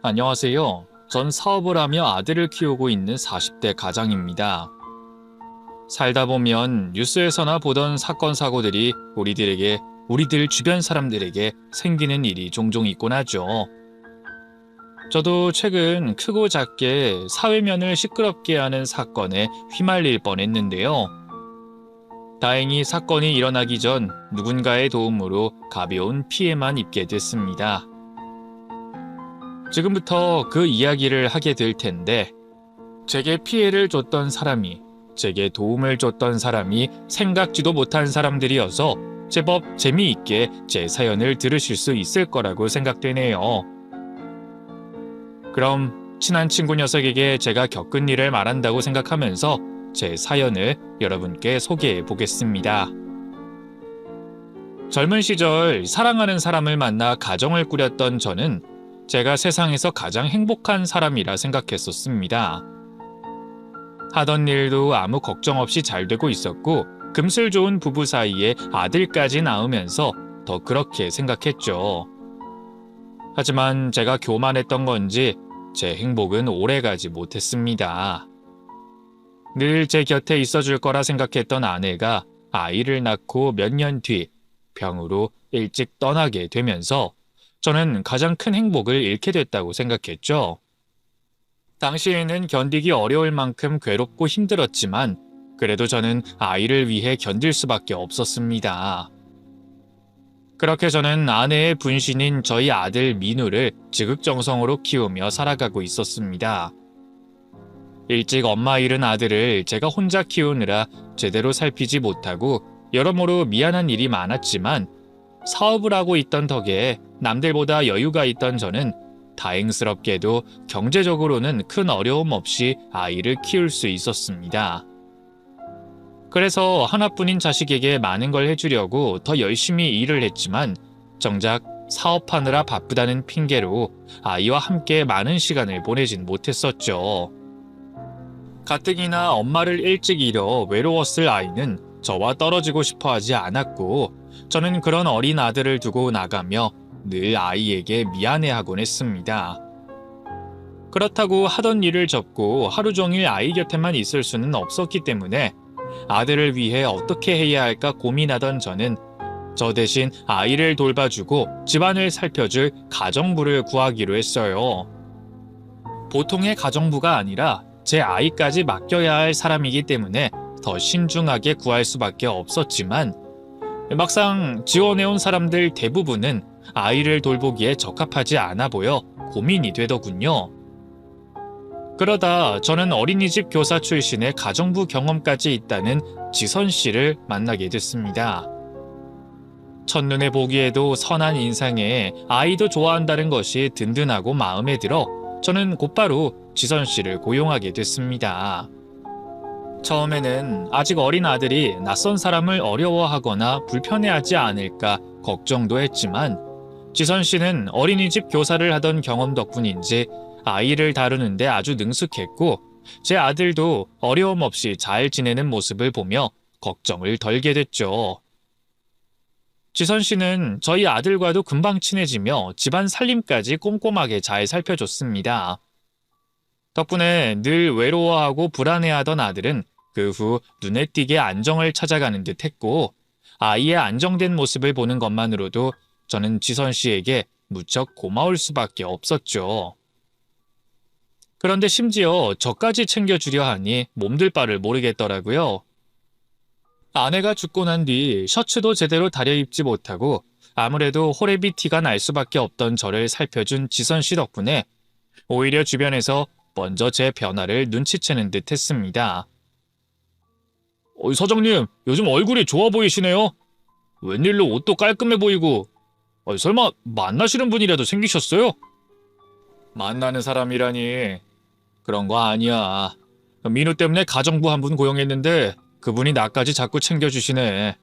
안녕하세요. 전 사업을 하며 아들을 키우고 있는 40대 가장입니다. 살다 보면 뉴스에서나 보던 사건, 사고들이 우리들 주변 사람들에게 생기는 일이 종종 있곤 하죠. 저도 최근 크고 작게 사회면을 시끄럽게 하는 사건에 휘말릴 뻔했는데요. 다행히 사건이 일어나기 전 누군가의 도움으로 가벼운 피해만 입게 됐습니다. 지금부터 그 이야기를 하게 될 텐데, 제게 피해를 줬던 사람이, 제게 도움을 줬던 사람이 생각지도 못한 사람들이어서 제법 재미있게 제 사연을 들으실 수 있을 거라고 생각되네요. 그럼 친한 친구 녀석에게 제가 겪은 일을 말한다고 생각하면서 제 사연을 여러분께 소개해 보겠습니다. 젊은 시절 사랑하는 사람을 만나 가정을 꾸렸던 저는 제가 세상에서 가장 행복한 사람이라 생각했었습니다. 하던 일도 아무 걱정 없이 잘 되고 있었고 금슬 좋은 부부 사이에 아들까지 낳으면서 더 그렇게 생각했죠. 하지만 제가 교만했던 건지 제 행복은 오래가지 못했습니다. 늘 제 곁에 있어줄 거라 생각했던 아내가 아이를 낳고 몇 년 뒤 병으로 일찍 떠나게 되면서 저는 가장 큰 행복을 잃게 됐다고 생각했죠. 당시에는 견디기 어려울 만큼 괴롭고 힘들었지만 그래도 저는 아이를 위해 견딜 수밖에 없었습니다. 그렇게 저는 아내의 분신인 저희 아들 민우를 지극정성으로 키우며 살아가고 있었습니다. 일찍 엄마 잃은 아들을 제가 혼자 키우느라 제대로 살피지 못하고 여러모로 미안한 일이 많았지만 사업을 하고 있던 덕에 남들보다 여유가 있던 저는 다행스럽게도 경제적으로는 큰 어려움 없이 아이를 키울 수 있었습니다. 그래서 하나뿐인 자식에게 많은 걸 해주려고 더 열심히 일을 했지만 정작 사업하느라 바쁘다는 핑계로 아이와 함께 많은 시간을 보내진 못했었죠. 가뜩이나 엄마를 일찍 잃어 외로웠을 아이는 저와 떨어지고 싶어 하지 않았고 저는 그런 어린 아들을 두고 나가며 늘 아이에게 미안해하곤 했습니다. 그렇다고 하던 일을 접고 하루 종일 아이 곁에만 있을 수는 없었기 때문에 아들을 위해 어떻게 해야 할까 고민하던 저는 저 대신 아이를 돌봐주고 집안을 살펴줄 가정부를 구하기로 했어요. 보통의 가정부가 아니라 제 아이까지 맡겨야 할 사람이기 때문에 더 신중하게 구할 수밖에 없었지만 막상 지원해온 사람들 대부분은 아이를 돌보기에 적합하지 않아 보여 고민이 되더군요. 그러다 저는 어린이집 교사 출신의 가정부 경험까지 있다는 지선 씨를 만나게 됐습니다. 첫눈에 보기에도 선한 인상에 아이도 좋아한다는 것이 든든하고 마음에 들어 저는 곧바로 지선 씨를 고용하게 됐습니다. 처음에는 아직 어린 아들이 낯선 사람을 어려워하거나 불편해하지 않을까 걱정도 했지만 지선 씨는 어린이집 교사를 하던 경험 덕분인지 아이를 다루는데 아주 능숙했고 제 아들도 어려움 없이 잘 지내는 모습을 보며 걱정을 덜게 됐죠. 지선 씨는 저희 아들과도 금방 친해지며 집안 살림까지 꼼꼼하게 잘 살펴줬습니다. 덕분에 늘 외로워하고 불안해하던 아들은 그 후 눈에 띄게 안정을 찾아가는 듯 했고 아이의 안정된 모습을 보는 것만으로도 저는 지선 씨에게 무척 고마울 수밖에 없었죠. 그런데 심지어 저까지 챙겨주려 하니 몸둘 바를 모르겠더라고요. 아내가 죽고 난 뒤 셔츠도 제대로 다려 입지 못하고 아무래도 호래비 티가 날 수밖에 없던 저를 살펴준 지선 씨 덕분에 오히려 주변에서 먼저 제 변화를 눈치채는 듯 했습니다. 사장님, 요즘 얼굴이 좋아 보이시네요. 웬일로 옷도 깔끔해 보이고 설마 만나시는 분이라도 생기셨어요? 만나는 사람이라니 그런 거 아니야. 민우 때문에 가정부 한 분 고용했는데 그분이 나까지 자꾸 챙겨주시네.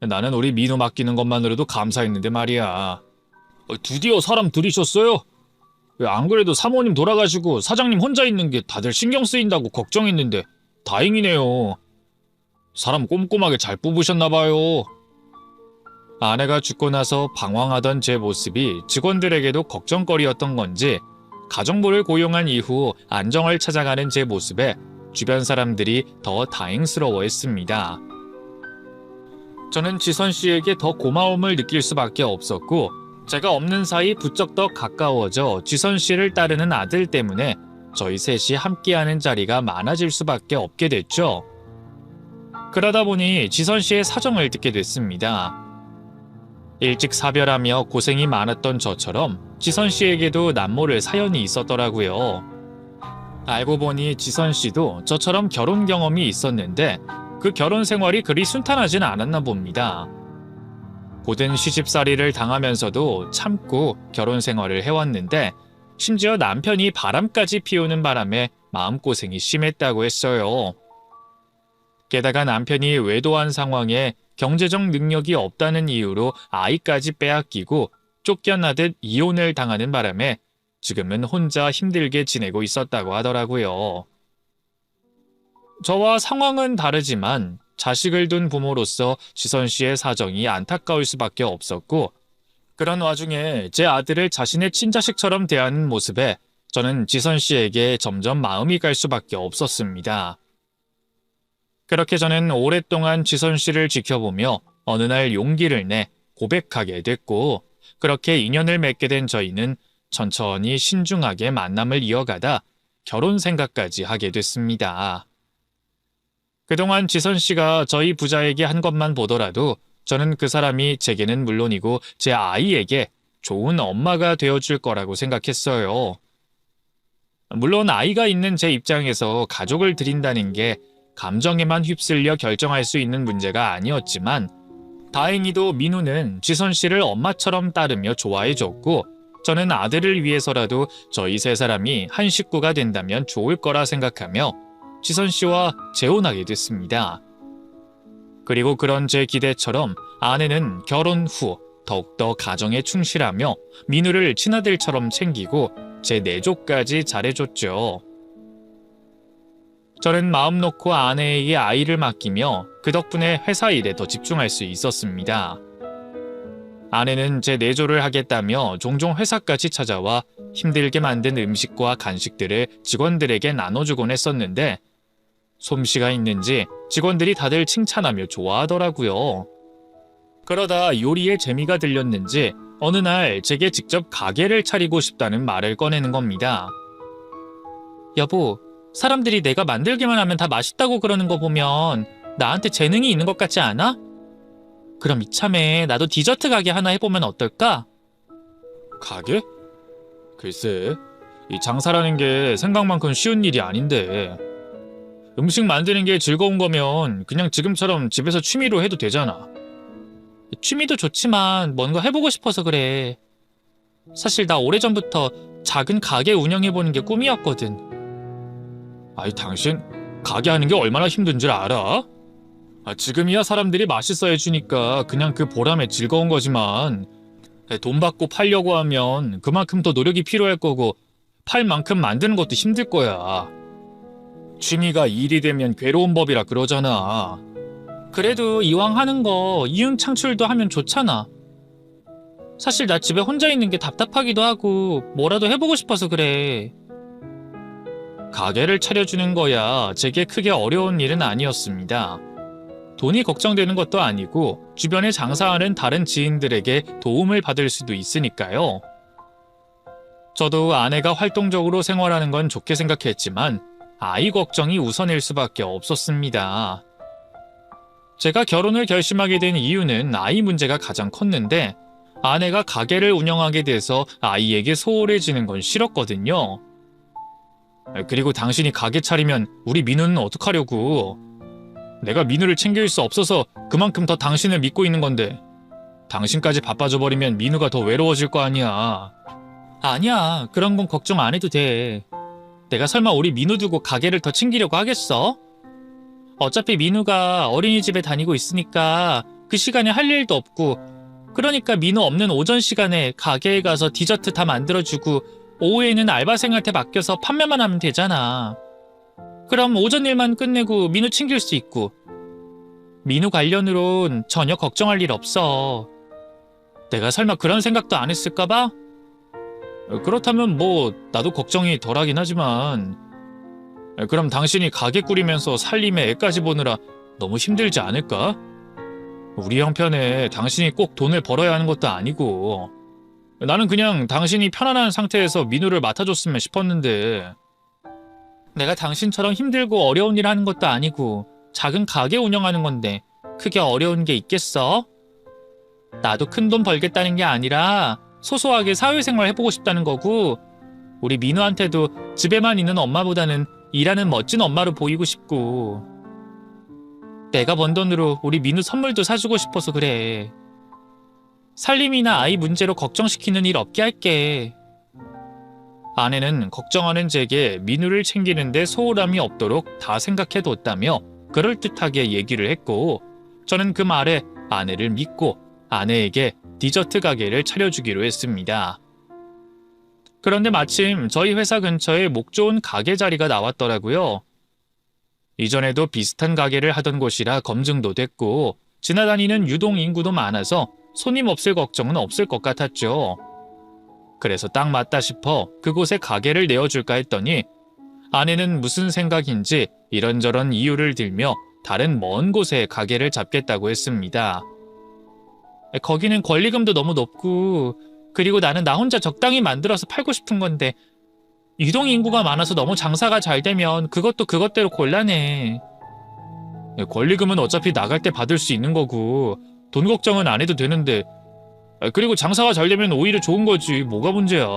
나는 우리 민우 맡기는 것만으로도 감사했는데 말이야. 드디어 사람 들이셨어요? 안 그래도 사모님 돌아가시고 사장님 혼자 있는 게 다들 신경 쓰인다고 걱정했는데 다행이네요. 사람 꼼꼼하게 잘 뽑으셨나 봐요. 아내가 죽고 나서 방황하던 제 모습이 직원들에게도 걱정거리였던 건지 가정부를 고용한 이후 안정을 찾아가는 제 모습에 주변 사람들이 더 다행스러워했습니다. 저는 지선 씨에게 더 고마움을 느낄 수밖에 없었고, 제가 없는 사이 부쩍 더 가까워져 지선 씨를 따르는 아들 때문에 저희 셋이 함께하는 자리가 많아질 수밖에 없게 됐죠. 그러다 보니 지선 씨의 사정을 듣게 됐습니다. 일찍 사별하며 고생이 많았던 저처럼 지선 씨에게도 남모를 사연이 있었더라고요. 알고 보니 지선 씨도 저처럼 결혼 경험이 있었는데 그 결혼 생활이 그리 순탄하진 않았나 봅니다. 고된 시집살이를 당하면서도 참고 결혼 생활을 해왔는데 심지어 남편이 바람까지 피우는 바람에 마음고생이 심했다고 했어요. 게다가 남편이 외도한 상황에 경제적 능력이 없다는 이유로 아이까지 빼앗기고 쫓겨나듯 이혼을 당하는 바람에 지금은 혼자 힘들게 지내고 있었다고 하더라고요. 저와 상황은 다르지만 자식을 둔 부모로서 지선 씨의 사정이 안타까울 수밖에 없었고, 그런 와중에 제 아들을 자신의 친자식처럼 대하는 모습에 저는 지선 씨에게 점점 마음이 갈 수밖에 없었습니다. 그렇게 저는 오랫동안 지선 씨를 지켜보며 어느 날 용기를 내 고백하게 됐고, 그렇게 인연을 맺게 된 저희는 천천히 신중하게 만남을 이어가다 결혼 생각까지 하게 됐습니다. 그동안 지선 씨가 저희 부자에게 한 것만 보더라도 저는 그 사람이 제게는 물론이고 제 아이에게 좋은 엄마가 되어줄 거라고 생각했어요. 물론 아이가 있는 제 입장에서 가족을 드린다는 게 감정에만 휩쓸려 결정할 수 있는 문제가 아니었지만, 다행히도 민우는 지선 씨를 엄마처럼 따르며 좋아해줬고, 저는 아들을 위해서라도 저희 세 사람이 한 식구가 된다면 좋을 거라 생각하며 지선 씨와 재혼하게 됐습니다. 그리고 그런 제 기대처럼 아내는 결혼 후 더욱더 가정에 충실하며 민우를 친아들처럼 챙기고 제 내조까지 잘해줬죠. 저는 마음 놓고 아내에게 아이를 맡기며 그 덕분에 회사 일에 더 집중할 수 있었습니다. 아내는 제 내조를 하겠다며 종종 회사까지 찾아와 힘들게 만든 음식과 간식들을 직원들에게 나눠주곤 했었는데, 솜씨가 있는지 직원들이 다들 칭찬하며 좋아하더라고요. 그러다 요리에 재미가 들렸는지 어느 날 제게 직접 가게를 차리고 싶다는 말을 꺼내는 겁니다. 여보, 사람들이 내가 만들기만 하면 다 맛있다고 그러는 거 보면 나한테 재능이 있는 것 같지 않아? 그럼 이참에 나도 디저트 가게 하나 해보면 어떨까? 가게? 글쎄, 이 장사라는 게 생각만큼 쉬운 일이 아닌데. 음식 만드는 게 즐거운 거면 그냥 지금처럼 집에서 취미로 해도 되잖아. 취미도 좋지만 뭔가 해보고 싶어서 그래. 사실 나 오래전부터 작은 가게 운영해보는 게 꿈이었거든. 아이, 당신 가게 하는 게 얼마나 힘든 줄 알아? 지금이야 사람들이 맛있어 해주니까 그냥 그 보람에 즐거운 거지만, 돈 받고 팔려고 하면 그만큼 더 노력이 필요할 거고 팔 만큼 만드는 것도 힘들 거야. 취미가 일이 되면 괴로운 법이라 그러잖아. 그래도 이왕 하는 거 이윤 창출도 하면 좋잖아. 사실 나 집에 혼자 있는 게 답답하기도 하고 뭐라도 해보고 싶어서 그래. 가게를 차려주는 거야 제게 크게 어려운 일은 아니었습니다. 돈이 걱정되는 것도 아니고 주변에 장사하는 다른 지인들에게 도움을 받을 수도 있으니까요. 저도 아내가 활동적으로 생활하는 건 좋게 생각했지만 아이 걱정이 우선일 수밖에 없었습니다. 제가 결혼을 결심하게 된 이유는 아이 문제가 가장 컸는데, 아내가 가게를 운영하게 돼서 아이에게 소홀해지는 건 싫었거든요. 그리고 당신이 가게 차리면 우리 민우는 어떡하려고. 내가 민우를 챙길 수 없어서 그만큼 더 당신을 믿고 있는 건데, 당신까지 바빠져 버리면 민우가 더 외로워질 거 아니야. 아니야, 그런 건 걱정 안 해도 돼. 내가 설마 우리 민우 두고 가게를 더 챙기려고 하겠어? 어차피 민우가 어린이집에 다니고 있으니까 그 시간에 할 일도 없고, 그러니까 민우 없는 오전 시간에 가게에 가서 디저트 다 만들어주고 오후에는 알바생한테 맡겨서 판매만 하면 되잖아. 그럼 오전 일만 끝내고 민우 챙길 수 있고, 민우 관련으론 전혀 걱정할 일 없어. 내가 설마 그런 생각도 안 했을까 봐? 그렇다면 뭐 나도 걱정이 덜하긴 하지만 그럼 당신이 가게 꾸리면서 살림에 애까지 보느라 너무 힘들지 않을까? 우리 형편에 당신이 꼭 돈을 벌어야 하는 것도 아니고 나는 그냥 당신이 편안한 상태에서 민우를 맡아줬으면 싶었는데 내가 당신처럼 힘들고 어려운 일 하는 것도 아니고 작은 가게 운영하는 건데 크게 어려운 게 있겠어? 나도 큰 돈 벌겠다는 게 아니라 소소하게 사회생활 해보고 싶다는 거고 우리 민우한테도 집에만 있는 엄마보다는 일하는 멋진 엄마로 보이고 싶고 내가 번 돈으로 우리 민우 선물도 사주고 싶어서 그래. 살림이나 아이 문제로 걱정시키는 일 없게 할게. 아내는 걱정하는 제게 민우를 챙기는데 소홀함이 없도록 다 생각해뒀다며 그럴듯하게 얘기를 했고 저는 그 말에 아내를 믿고 아내에게 디저트 가게를 차려주기로 했습니다. 그런데 마침 저희 회사 근처에 목 좋은 가게 자리가 나왔더라고요. 이전에도 비슷한 가게를 하던 곳이라 검증도 됐고 지나다니는 유동 인구도 많아서 손님 없을 걱정은 없을 것 같았죠. 그래서 딱 맞다 싶어 그곳에 가게를 내어줄까 했더니 아내는 무슨 생각인지 이런저런 이유를 들며 다른 먼 곳에 가게를 잡겠다고 했습니다. 거기는 권리금도 너무 높고 그리고 나는 나 혼자 적당히 만들어서 팔고 싶은 건데 유동 인구가 많아서 너무 장사가 잘 되면 그것도 그것대로 곤란해. 권리금은 어차피 나갈 때 받을 수 있는 거고 돈 걱정은 안 해도 되는데 그리고 장사가 잘 되면 오히려 좋은 거지 뭐가 문제야.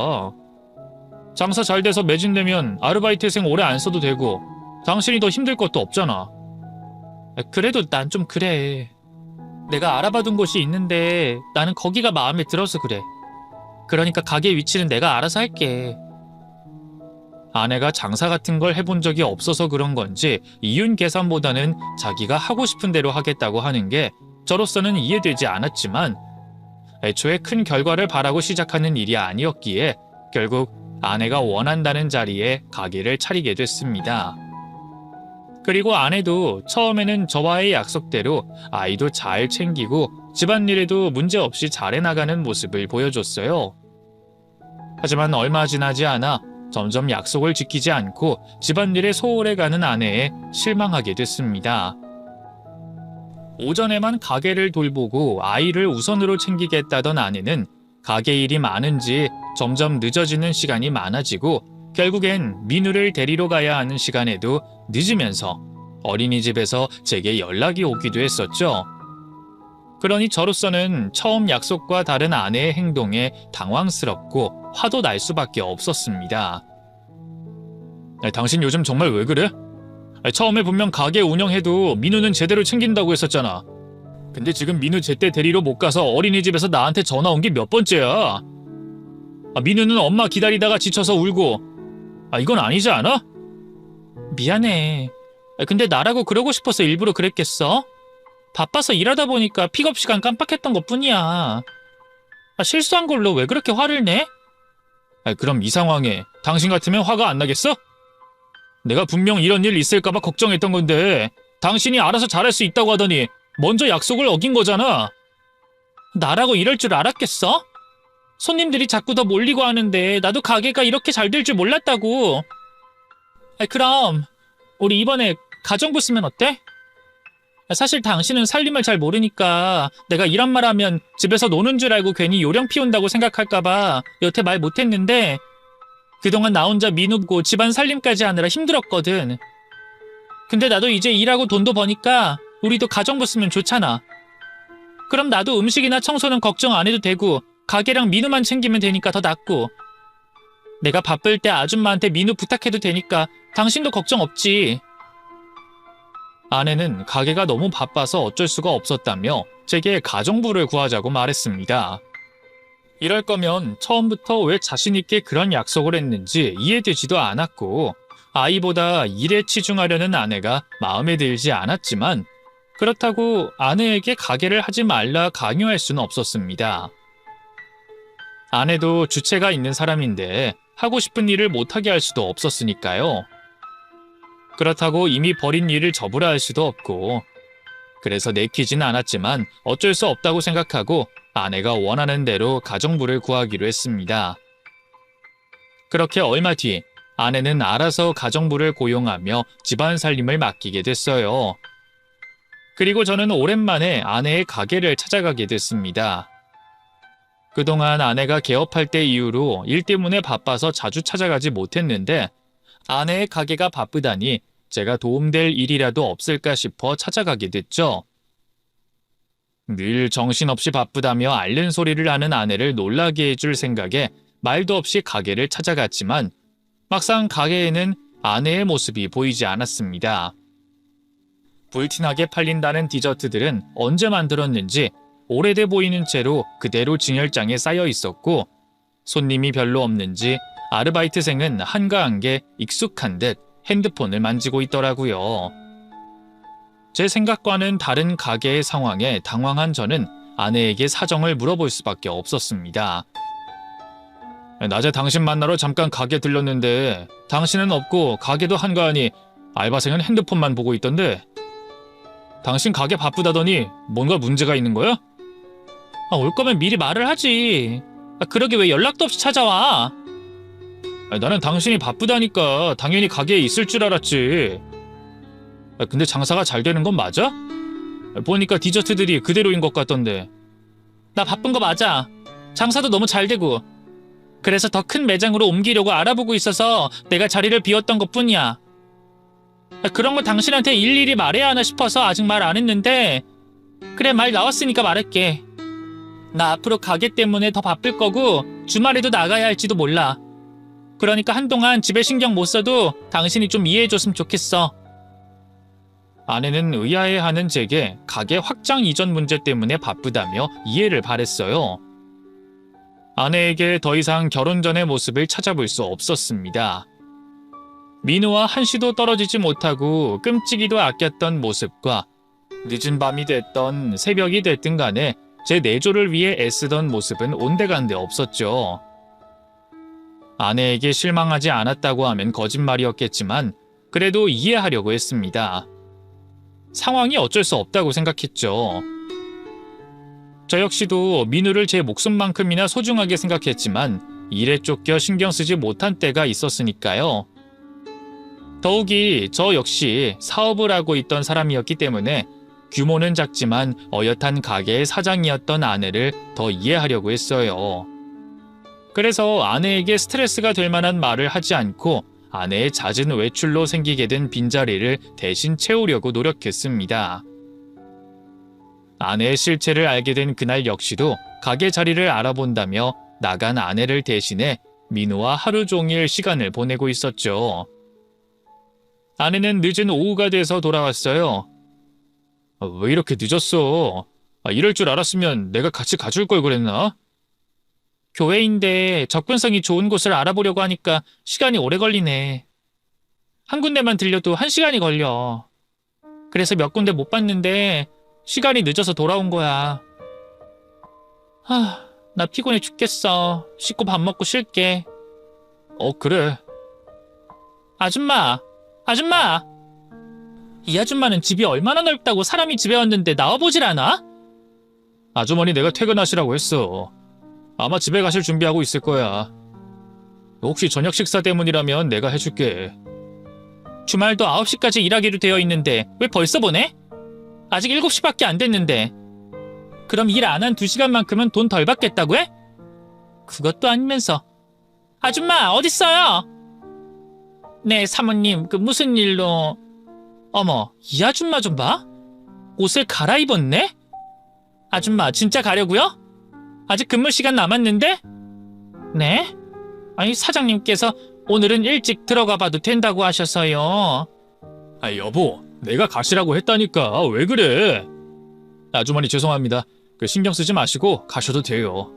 장사 잘 돼서 매진되면 아르바이트생 오래 안 써도 되고 당신이 더 힘들 것도 없잖아. 그래도 난 좀 그래. 내가 알아봐둔 곳이 있는데 나는 거기가 마음에 들어서 그래. 그러니까 가게 위치는 내가 알아서 할게. 아내가 장사 같은 걸 해본 적이 없어서 그런 건지 이윤 계산보다는 자기가 하고 싶은 대로 하겠다고 하는 게 저로서는 이해되지 않았지만 애초에 큰 결과를 바라고 시작하는 일이 아니었기에 결국 아내가 원한다는 자리에 가게를 차리게 됐습니다. 그리고 아내도 처음에는 저와의 약속대로 아이도 잘 챙기고 집안일에도 문제없이 잘해나가는 모습을 보여줬어요. 하지만 얼마 지나지 않아 점점 약속을 지키지 않고 집안일에 소홀해가는 아내에 실망하게 됐습니다. 오전에만 가게를 돌보고 아이를 우선으로 챙기겠다던 아내는 가게 일이 많은지 점점 늦어지는 시간이 많아지고 결국엔 민우를 데리러 가야 하는 시간에도 늦으면서 어린이집에서 제게 연락이 오기도 했었죠. 그러니 저로서는 처음 약속과 다른 아내의 행동에 당황스럽고 화도 날 수밖에 없었습니다. 당신 요즘 정말 왜 그래? 처음에 분명 가게 운영해도 민우는 제대로 챙긴다고 했었잖아. 근데 지금 민우 제때 데리러 못 가서 어린이집에서 나한테 전화 온 게 몇 번째야. 민우는 엄마 기다리다가 지쳐서 울고. 이건 아니지 않아? 미안해. 근데 나라고 그러고 싶어서 일부러 그랬겠어? 바빠서 일하다 보니까 픽업 시간 깜빡했던 것뿐이야. 실수한 걸로 왜 그렇게 화를 내? 그럼 이 상황에 당신 같으면 화가 안 나겠어? 내가 분명 이런 일 있을까봐 걱정했던 건데 당신이 알아서 잘할 수 있다고 하더니 먼저 약속을 어긴 거잖아. 나라고 이럴 줄 알았겠어? 손님들이 자꾸 더 몰리고 하는데 나도 가게가 이렇게 잘 될 줄 몰랐다고. 그럼 우리 이번에 가정부 쓰면 어때? 사실 당신은 살림을 잘 모르니까 내가 이런 말 하면 집에서 노는 줄 알고 괜히 요령 피운다고 생각할까봐 여태 말 못했는데 그동안 나 혼자 민우고 집안 살림까지 하느라 힘들었거든. 근데 나도 이제 일하고 돈도 버니까 우리도 가정부 쓰면 좋잖아. 그럼 나도 음식이나 청소는 걱정 안 해도 되고 가게랑 민우만 챙기면 되니까 더 낫고 내가 바쁠 때 아줌마한테 민우 부탁해도 되니까 당신도 걱정 없지. 아내는 가게가 너무 바빠서 어쩔 수가 없었다며 제게 가정부를 구하자고 말했습니다. 이럴 거면 처음부터 왜 자신 있게 그런 약속을 했는지 이해되지도 않았고 아이보다 일에 치중하려는 아내가 마음에 들지 않았지만 그렇다고 아내에게 가게를 하지 말라 강요할 수는 없었습니다. 아내도 주체가 있는 사람인데 하고 싶은 일을 못하게 할 수도 없었으니까요. 그렇다고 이미 버린 일을 접으라 할 수도 없고 그래서 내키진 않았지만 어쩔 수 없다고 생각하고 아내가 원하는 대로 가정부를 구하기로 했습니다. 그렇게 얼마 뒤 아내는 알아서 가정부를 고용하며 집안 살림을 맡기게 됐어요. 그리고 저는 오랜만에 아내의 가게를 찾아가게 됐습니다. 그동안 아내가 개업할 때 이후로 일 때문에 바빠서 자주 찾아가지 못했는데 아내의 가게가 바쁘다니 제가 도움될 일이라도 없을까 싶어 찾아가게 됐죠. 늘 정신없이 바쁘다며 앓는 소리를 하는 아내를 놀라게 해줄 생각에 말도 없이 가게를 찾아갔지만 막상 가게에는 아내의 모습이 보이지 않았습니다. 불티나게 팔린다는 디저트들은 언제 만들었는지 오래돼 보이는 채로 그대로 진열장에 쌓여 있었고 손님이 별로 없는지 아르바이트생은 한가한 게 익숙한 듯 핸드폰을 만지고 있더라고요. 제 생각과는 다른 가게의 상황에 당황한 저는 아내에게 사정을 물어볼 수밖에 없었습니다. 낮에 당신 만나러 잠깐 가게 들렀는데 당신은 없고 가게도 한가하니 알바생은 핸드폰만 보고 있던데 당신 가게 바쁘다더니 뭔가 문제가 있는 거야? 올 거면 미리 말을 하지. 그러게 왜 연락도 없이 찾아와? 나는 당신이 바쁘다니까 당연히 가게에 있을 줄 알았지. 근데 장사가 잘 되는 건 맞아? 보니까 디저트들이 그대로인 것 같던데. 나 바쁜 거 맞아. 장사도 너무 잘 되고. 그래서 더 큰 매장으로 옮기려고 알아보고 있어서 내가 자리를 비웠던 것뿐이야. 그런 거 당신한테 일일이 말해야 하나 싶어서 아직 말 안 했는데 그래 말 나왔으니까 말할게. 나 앞으로 가게 때문에 더 바쁠 거고 주말에도 나가야 할지도 몰라. 그러니까 한동안 집에 신경 못 써도 당신이 좀 이해해줬으면 좋겠어. 아내는 의아해하는 제게 가게 확장 이전 문제 때문에 바쁘다며 이해를 바랬어요. 아내에게 더 이상 결혼 전의 모습을 찾아볼 수 없었습니다. 민우와 한시도 떨어지지 못하고 끔찍이도 아꼈던 모습과 늦은 밤이 됐던 새벽이 됐든 간에 제 내조를 위해 애쓰던 모습은 온데간데 없었죠. 아내에게 실망하지 않았다고 하면 거짓말이었겠지만 그래도 이해하려고 했습니다. 상황이 어쩔 수 없다고 생각했죠. 저 역시도 민우를 제 목숨만큼이나 소중하게 생각했지만 일에 쫓겨 신경 쓰지 못한 때가 있었으니까요. 더욱이 저 역시 사업을 하고 있던 사람이었기 때문에 규모는 작지만 어엿한 가게의 사장이었던 아내를 더 이해하려고 했어요. 그래서 아내에게 스트레스가 될 만한 말을 하지 않고 아내의 잦은 외출로 생기게 된 빈자리를 대신 채우려고 노력했습니다. 아내의 실체를 알게 된 그날 역시도 가게 자리를 알아본다며 나간 아내를 대신해 민우와 하루 종일 시간을 보내고 있었죠. 아내는 늦은 오후가 돼서 돌아왔어요. 왜 이렇게 늦었어? 이럴 줄 알았으면 내가 같이 가줄 걸 그랬나? 교회인데 접근성이 좋은 곳을 알아보려고 하니까 시간이 오래 걸리네. 한 군데만 들려도 1시간이 걸려. 그래서 몇 군데 못 봤는데 시간이 늦어서 돌아온 거야. 나 피곤해 죽겠어. 씻고 밥 먹고 쉴게. 그래. 아줌마! 이 아줌마는 집이 얼마나 넓다고 사람이 집에 왔는데 나와보질 않아? 아주머니 내가 퇴근하시라고 했어. 아마 집에 가실 준비하고 있을 거야. 혹시 저녁 식사 때문이라면 내가 해줄게. 주말도 9시까지 일하기로 되어 있는데 왜 벌써 보내? 아직 7시밖에 안 됐는데. 그럼 일 안 한 2시간만큼은 돈 덜 받겠다고 해? 그것도 아니면서. 아줌마 어딨어요? 네 사모님 무슨 일로. 어머 이 아줌마 좀 봐. 옷을 갈아입었네? 아줌마 진짜 가려고요? 아직 근무 시간 남았는데? 네? 아니 사장님께서 오늘은 일찍 들어가 봐도 된다고 하셔서요. 여보 내가 가시라고 했다니까 왜 그래? 아주머니 죄송합니다. 신경 쓰지 마시고 가셔도 돼요.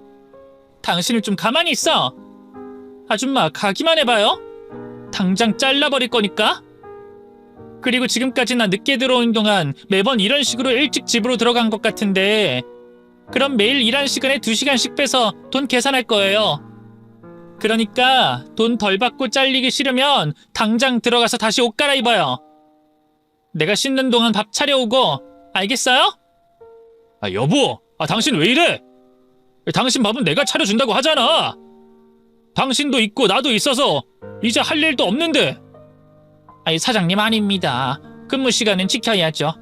당신은 좀 가만히 있어. 아줌마 가기만 해봐요. 당장 잘라버릴 거니까. 그리고 지금까지 나 늦게 들어온 동안 매번 이런 식으로 일찍 집으로 들어간 것 같은데 그럼 매일 일한 시간에 2시간씩 빼서 돈 계산할 거예요. 그러니까 돈 덜 받고 잘리기 싫으면 당장 들어가서 다시 옷 갈아입어요. 내가 씻는 동안 밥 차려오고. 알겠어요? 여보 당신 왜 이래? 당신 밥은 내가 차려준다고 하잖아. 당신도 있고 나도 있어서 이제 할 일도 없는데. 아이, 사장님 아닙니다. 근무 시간은 지켜야죠.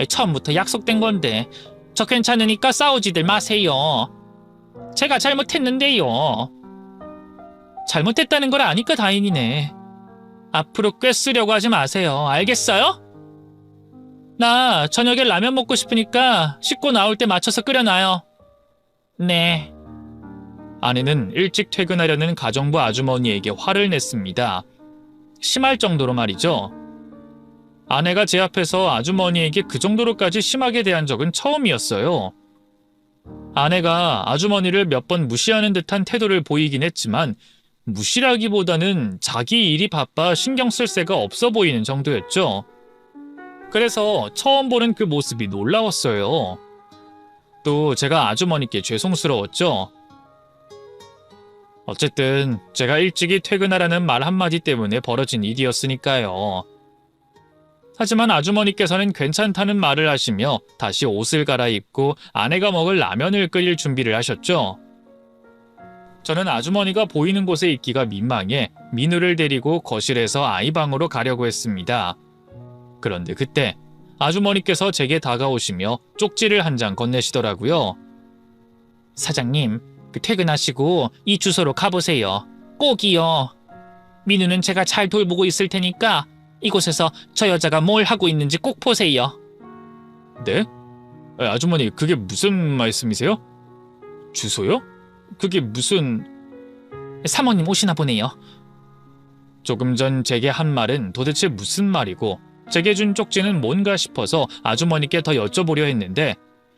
처음부터 약속된 건데 저 괜찮으니까 싸우지들 마세요. 제가 잘못했는데요. 잘못했다는 걸 아니까 다행이네. 앞으로 꽤 쓰려고 하지 마세요. 알겠어요? 나 저녁에 라면 먹고 싶으니까 씻고 나올 때 맞춰서 끓여놔요. 네. 아내는 일찍 퇴근하려는 가정부 아주머니에게 화를 냈습니다. 심할 정도로 말이죠. 아내가 제 앞에서 아주머니에게 그 정도로까지 심하게 대한 적은 처음이었어요. 아내가 아주머니를 몇 번 무시하는 듯한 태도를 보이긴 했지만 무시라기보다는 자기 일이 바빠 신경 쓸 새가 없어 보이는 정도였죠. 그래서 처음 보는 그 모습이 놀라웠어요. 또 제가 아주머니께 죄송스러웠죠. 어쨌든 제가 일찍이 퇴근하라는 말 한마디 때문에 벌어진 일이었으니까요. 하지만 아주머니께서는 괜찮다는 말을 하시며 다시 옷을 갈아입고 아내가 먹을 라면을 끓일 준비를 하셨죠. 저는 아주머니가 보이는 곳에 있기가 민망해 민우를 데리고 거실에서 아이방으로 가려고 했습니다. 그런데 그때 아주머니께서 제게 다가오시며 쪽지를 한 장 건네시더라고요. 사장님, 퇴근하시고 이 주소로 가보세요. 꼭이요. 민우는 제가 잘 돌보고 있을 테니까 이곳에서 저 여자가 뭘 하고 있는지 꼭 보세요. 네? 아주머니, 그게 무슨 말씀이세요? 주소요? 그게 무슨... 사모님 오시나 보네요. 조금 전 제게 한 말은 도대체 무슨 말이고 제게 준 쪽지는 뭔가 싶어서 아주머니께 더 여쭤보려 했는데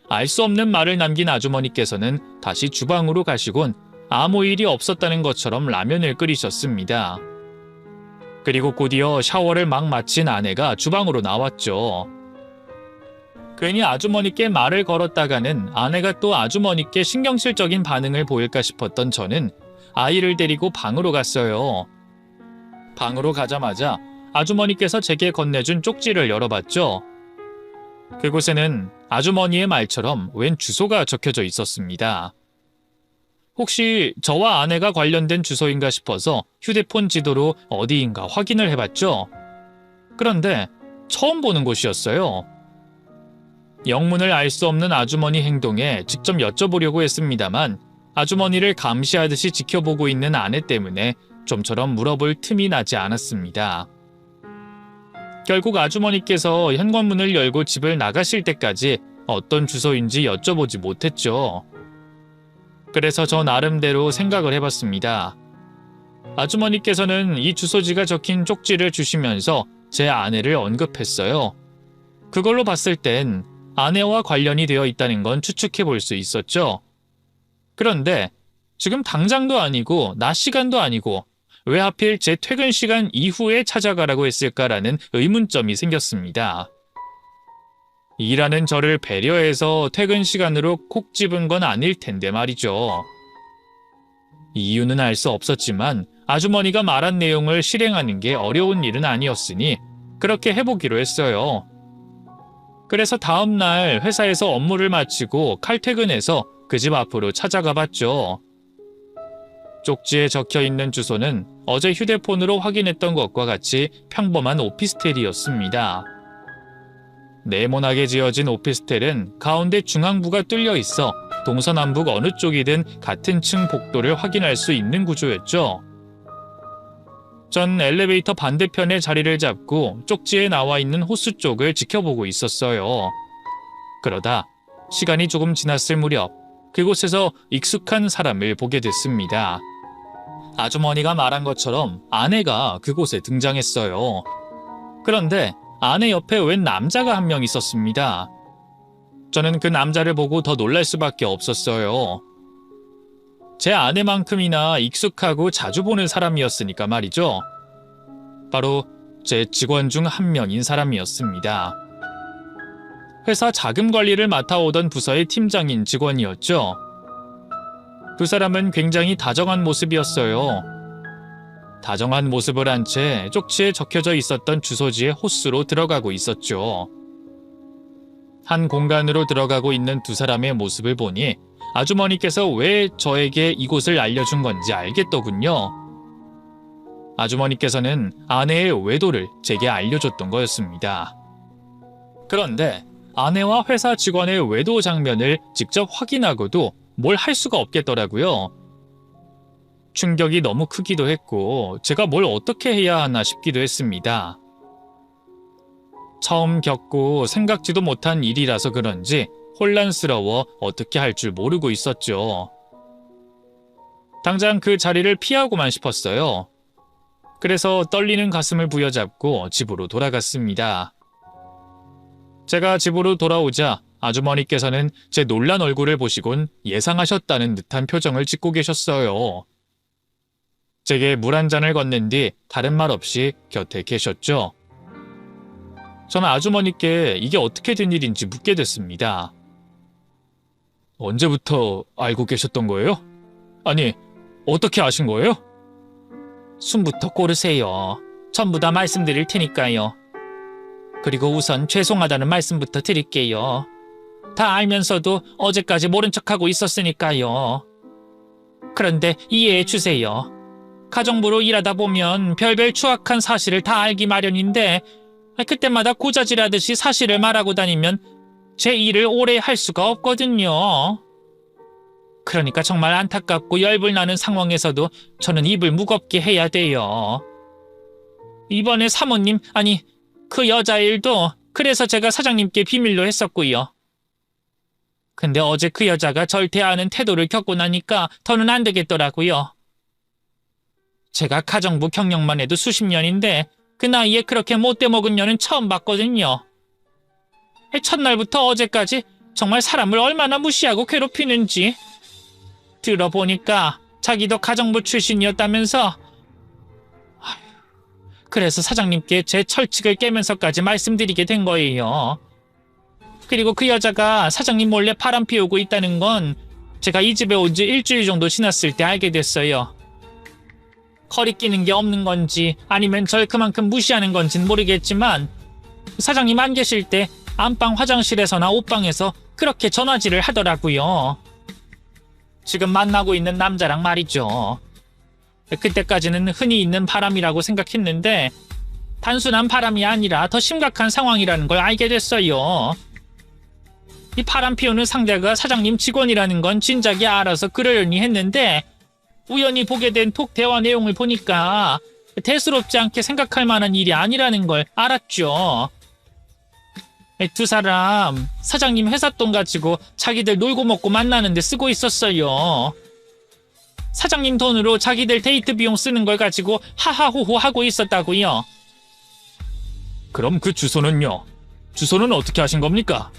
알 수 없는 말을 남긴 아주머니께서는 다시 주방으로 가시곤 아무 일이 없었다는 것처럼 라면을 끓이셨습니다. 그리고 곧이어 샤워를 막 마친 아내가 주방으로 나왔죠. 괜히 아주머니께 말을 걸었다가는 아내가 또 아주머니께 신경질적인 반응을 보일까 싶었던 저는 아이를 데리고 방으로 갔어요. 방으로 가자마자 아주머니께서 제게 건네준 쪽지를 열어봤죠. 그곳에는 아주머니의 말처럼 웬 주소가 적혀져 있었습니다. 혹시 저와 아내가 관련된 주소인가 싶어서 휴대폰 지도로 어디인가 확인을 해봤죠. 그런데 처음 보는 곳이었어요. 영문을 알 수 없는 아주머니 행동에 직접 여쭤보려고 했습니다만 아주머니를 감시하듯이 지켜보고 있는 아내 때문에 좀처럼 물어볼 틈이 나지 않았습니다. 결국 아주머니께서 현관문을 열고 집을 나가실 때까지 어떤 주소인지 여쭤보지 못했죠. 그래서 저 나름대로 생각을 해봤습니다. 아주머니께서는 이 주소지가 적힌 쪽지를 주시면서 제 아내를 언급했어요. 그걸로 봤을 땐 아내와 관련이 되어 있다는 건 추측해 볼 수 있었죠. 그런데 지금 당장도 아니고 낮 시간도 아니고 왜 하필 제 퇴근 시간 이후에 찾아가라고 했을까라는 의문점이 생겼습니다. 일하는 저를 배려해서 퇴근 시간으로 콕 집은 건 아닐 텐데 말이죠. 이유는 알 수 없었지만 아주머니가 말한 내용을 실행하는 게 어려운 일은 아니었으니 그렇게 해보기로 했어요. 그래서 다음 날 회사에서 업무를 마치고 칼퇴근해서 그 집 앞으로 찾아가 봤죠. 쪽지에 적혀있는 주소는 어제 휴대폰으로 확인했던 것과 같이 평범한 오피스텔이었습니다. 네모나게 지어진 오피스텔은 가운데 중앙부가 뚫려 있어 동서남북 어느 쪽이든 같은 층 복도를 확인할 수 있는 구조였죠. 전 엘리베이터 반대편에 자리를 잡고 쪽지에 나와 있는 호수 쪽을 지켜보고 있었어요. 그러다 시간이 조금 지났을 무렵 그곳에서 익숙한 사람을 보게 됐습니다. 아주머니가 말한 것처럼 아내가 그곳에 등장했어요. 그런데 아내 옆에 웬 남자가 한 명 있었습니다. 저는 그 남자를 보고 더 놀랄 수밖에 없었어요. 제 아내만큼이나 익숙하고 자주 보는 사람이었으니까 말이죠. 바로 제 직원 중 한 명인 사람이었습니다. 회사 자금 관리를 맡아오던 부서의 팀장인 직원이었죠. 두 사람은 굉장히 다정한 모습이었어요. 다정한 모습을 한 채 쪽지에 적혀져 있었던 주소지의 호수로 들어가고 있었죠. 한 공간으로 들어가고 있는 두 사람의 모습을 보니 아주머니께서 왜 저에게 이곳을 알려준 건지 알겠더군요. 아주머니께서는 아내의 외도를 제게 알려줬던 거였습니다. 그런데 아내와 회사 직원의 외도 장면을 직접 확인하고도 뭘 할 수가 없겠더라고요. 충격이 너무 크기도 했고 제가 뭘 어떻게 해야 하나 싶기도 했습니다. 처음 겪고 생각지도 못한 일이라서 그런지 혼란스러워 어떻게 할 줄 모르고 있었죠. 당장 그 자리를 피하고만 싶었어요. 그래서 떨리는 가슴을 부여잡고 집으로 돌아갔습니다. 제가 집으로 돌아오자 아주머니께서는 제 놀란 얼굴을 보시곤 예상하셨다는 듯한 표정을 짓고 계셨어요. 제게 물 한 잔을 건넨 뒤 다른 말 없이 곁에 계셨죠. 저는 아주머니께 이게 어떻게 된 일인지 묻게 됐습니다. 언제부터 알고 계셨던 거예요? 아니, 어떻게 아신 거예요? 숨부터 고르세요. 전부 다 말씀드릴 테니까요. 그리고 우선 죄송하다는 말씀부터 드릴게요. 다 알면서도 어제까지 모른 척하고 있었으니까요. 그런데 이해해 주세요. 가정부로 일하다 보면 별별 추악한 사실을 다 알기 마련인데 그때마다 고자질하듯이 사실을 말하고 다니면 제 일을 오래 할 수가 없거든요. 그러니까 정말 안타깝고 열불나는 상황에서도 저는 입을 무겁게 해야 돼요. 이번에 사모님, 아니 그 여자 일도 그래서 제가 사장님께 비밀로 했었고요. 근데 어제 그 여자가 절 대하는 태도를 겪고 나니까 더는 안 되겠더라고요. 제가 가정부 경력만 해도 수십 년인데 그 나이에 그렇게 못돼 먹은 년은 처음 봤거든요. 첫날부터 어제까지 정말 사람을 얼마나 무시하고 괴롭히는지. 들어보니까 자기도 가정부 출신이었다면서. 그래서 사장님께 제 철칙을 깨면서까지 말씀드리게 된 거예요. 그리고 그 여자가 사장님 몰래 바람 피우고 있다는 건 제가 이 집에 온 지 일주일 정도 지났을 때 알게 됐어요. 거리끼는 게 없는 건지 아니면 절 그만큼 무시하는 건진 모르겠지만 사장님 안 계실 때 안방 화장실에서나 옷방에서 그렇게 전화질을 하더라고요. 지금 만나고 있는 남자랑 말이죠. 그때까지는 흔히 있는 바람이라고 생각했는데 단순한 바람이 아니라 더 심각한 상황이라는 걸 알게 됐어요. 이 바람 피우는 상대가 사장님 직원이라는 건 진작에 알아서 그러려니 했는데 우연히 보게 된 톡 대화 내용을 보니까 대수롭지 않게 생각할 만한 일이 아니라는 걸 알았죠. 두 사람 사장님 회사 돈 가지고 자기들 놀고 먹고 만나는데 쓰고 있었어요. 사장님 돈으로 자기들 데이트 비용 쓰는 걸 가지고 하하호호 하고 있었다고요. 그럼 그 주소는요? 주소는 어떻게 하신 겁니까?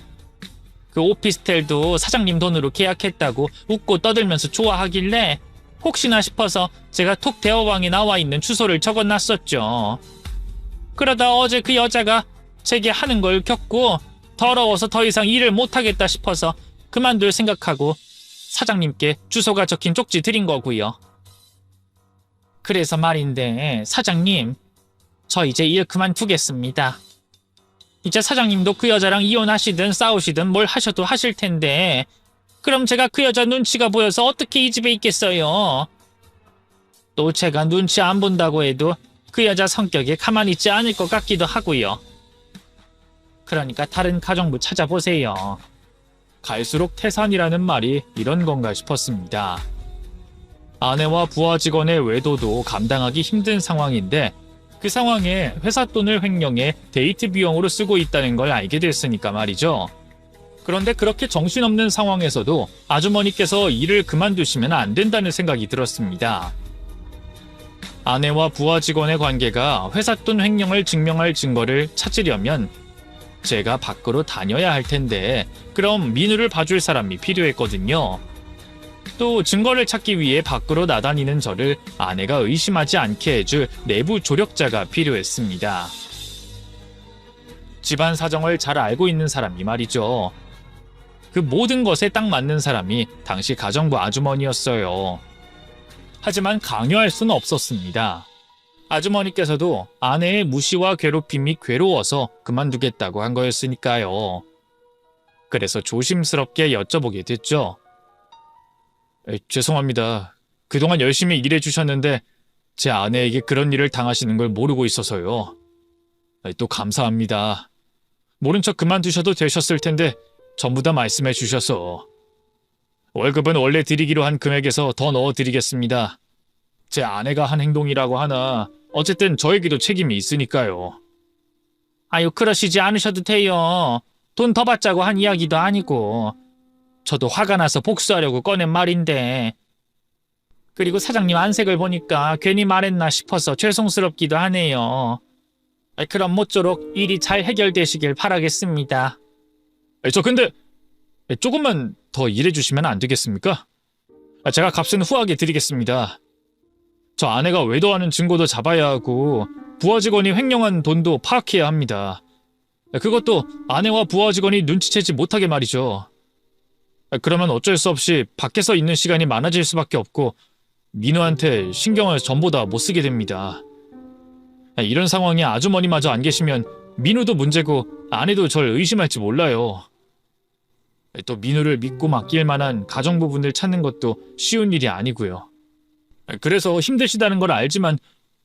그 오피스텔도 사장님 돈으로 계약했다고 웃고 떠들면서 좋아하길래 혹시나 싶어서 제가 톡 대화방에 나와 있는 주소를 적어놨었죠. 그러다 어제 그 여자가 제게 하는 걸 겪고 더러워서 더 이상 일을 못하겠다 싶어서 그만둘 생각하고 사장님께 주소가 적힌 쪽지 드린 거고요. 그래서 말인데 사장님, 저 이제 일 그만두겠습니다. 이제 사장님도 그 여자랑 이혼하시든 싸우시든 뭘 하셔도 하실 텐데 그럼 제가 그 여자 눈치가 보여서 어떻게 이 집에 있겠어요. 또 제가 눈치 안 본다고 해도 그 여자 성격에 가만히 있지 않을 것 같기도 하고요. 그러니까 다른 가정부 찾아보세요. 갈수록 태산이라는 말이 이런 건가 싶었습니다. 아내와 부하 직원의 외도도 감당하기 힘든 상황인데 그 상황에 회사 돈을 횡령해 데이트 비용으로 쓰고 있다는 걸 알게 됐으니까 말이죠. 그런데 그렇게 정신없는 상황에서도 아주머니께서 일을 그만두시면 안 된다는 생각이 들었습니다. 아내와 부하 직원의 관계가 회사 돈 횡령을 증명할 증거를 찾으려면 제가 밖으로 다녀야 할 텐데 그럼 민우를 봐줄 사람이 필요했거든요. 또 증거를 찾기 위해 밖으로 나다니는 저를 아내가 의심하지 않게 해줄 내부 조력자가 필요했습니다. 집안 사정을 잘 알고 있는 사람이 말이죠. 그 모든 것에 딱 맞는 사람이 당시 가정부 아주머니였어요. 하지만 강요할 수는 없었습니다. 아주머니께서도 아내의 무시와 괴롭힘이 괴로워서 그만두겠다고 한 거였으니까요. 그래서 조심스럽게 여쭤보게 됐죠. 죄송합니다. 그동안 열심히 일해주셨는데 제 아내에게 그런 일을 당하시는 걸 모르고 있어서요. 또 감사합니다. 모른 척 그만두셔도 되셨을 텐데 전부 다 말씀해 주셔서. 월급은 원래 드리기로 한 금액에서 더 넣어드리겠습니다. 제 아내가 한 행동이라고 하나 어쨌든 저에게도 책임이 있으니까요. 아유, 그러시지 않으셔도 돼요. 돈 더 받자고 한 이야기도 아니고. 저도 화가 나서 복수하려고 꺼낸 말인데. 그리고 사장님 안색을 보니까 괜히 말했나 싶어서 죄송스럽기도 하네요. 그럼 모쪼록 일이 잘 해결되시길 바라겠습니다. 저 근데 조금만 더 일해주시면 안 되겠습니까? 제가 값은 후하게 드리겠습니다. 저 아내가 외도하는 증거도 잡아야 하고 부하 직원이 횡령한 돈도 파악해야 합니다. 그것도 아내와 부하 직원이 눈치채지 못하게 말이죠. 그러면 어쩔 수 없이 밖에서 있는 시간이 많아질 수밖에 없고 민우한테 신경을 전보다 못 쓰게 됩니다. 이런 상황에 아주머니마저 안 계시면 민우도 문제고 아내도 절 의심할지 몰라요. 또 민우를 믿고 맡길 만한 가정부분을 찾는 것도 쉬운 일이 아니고요. 그래서 힘드시다는 걸 알지만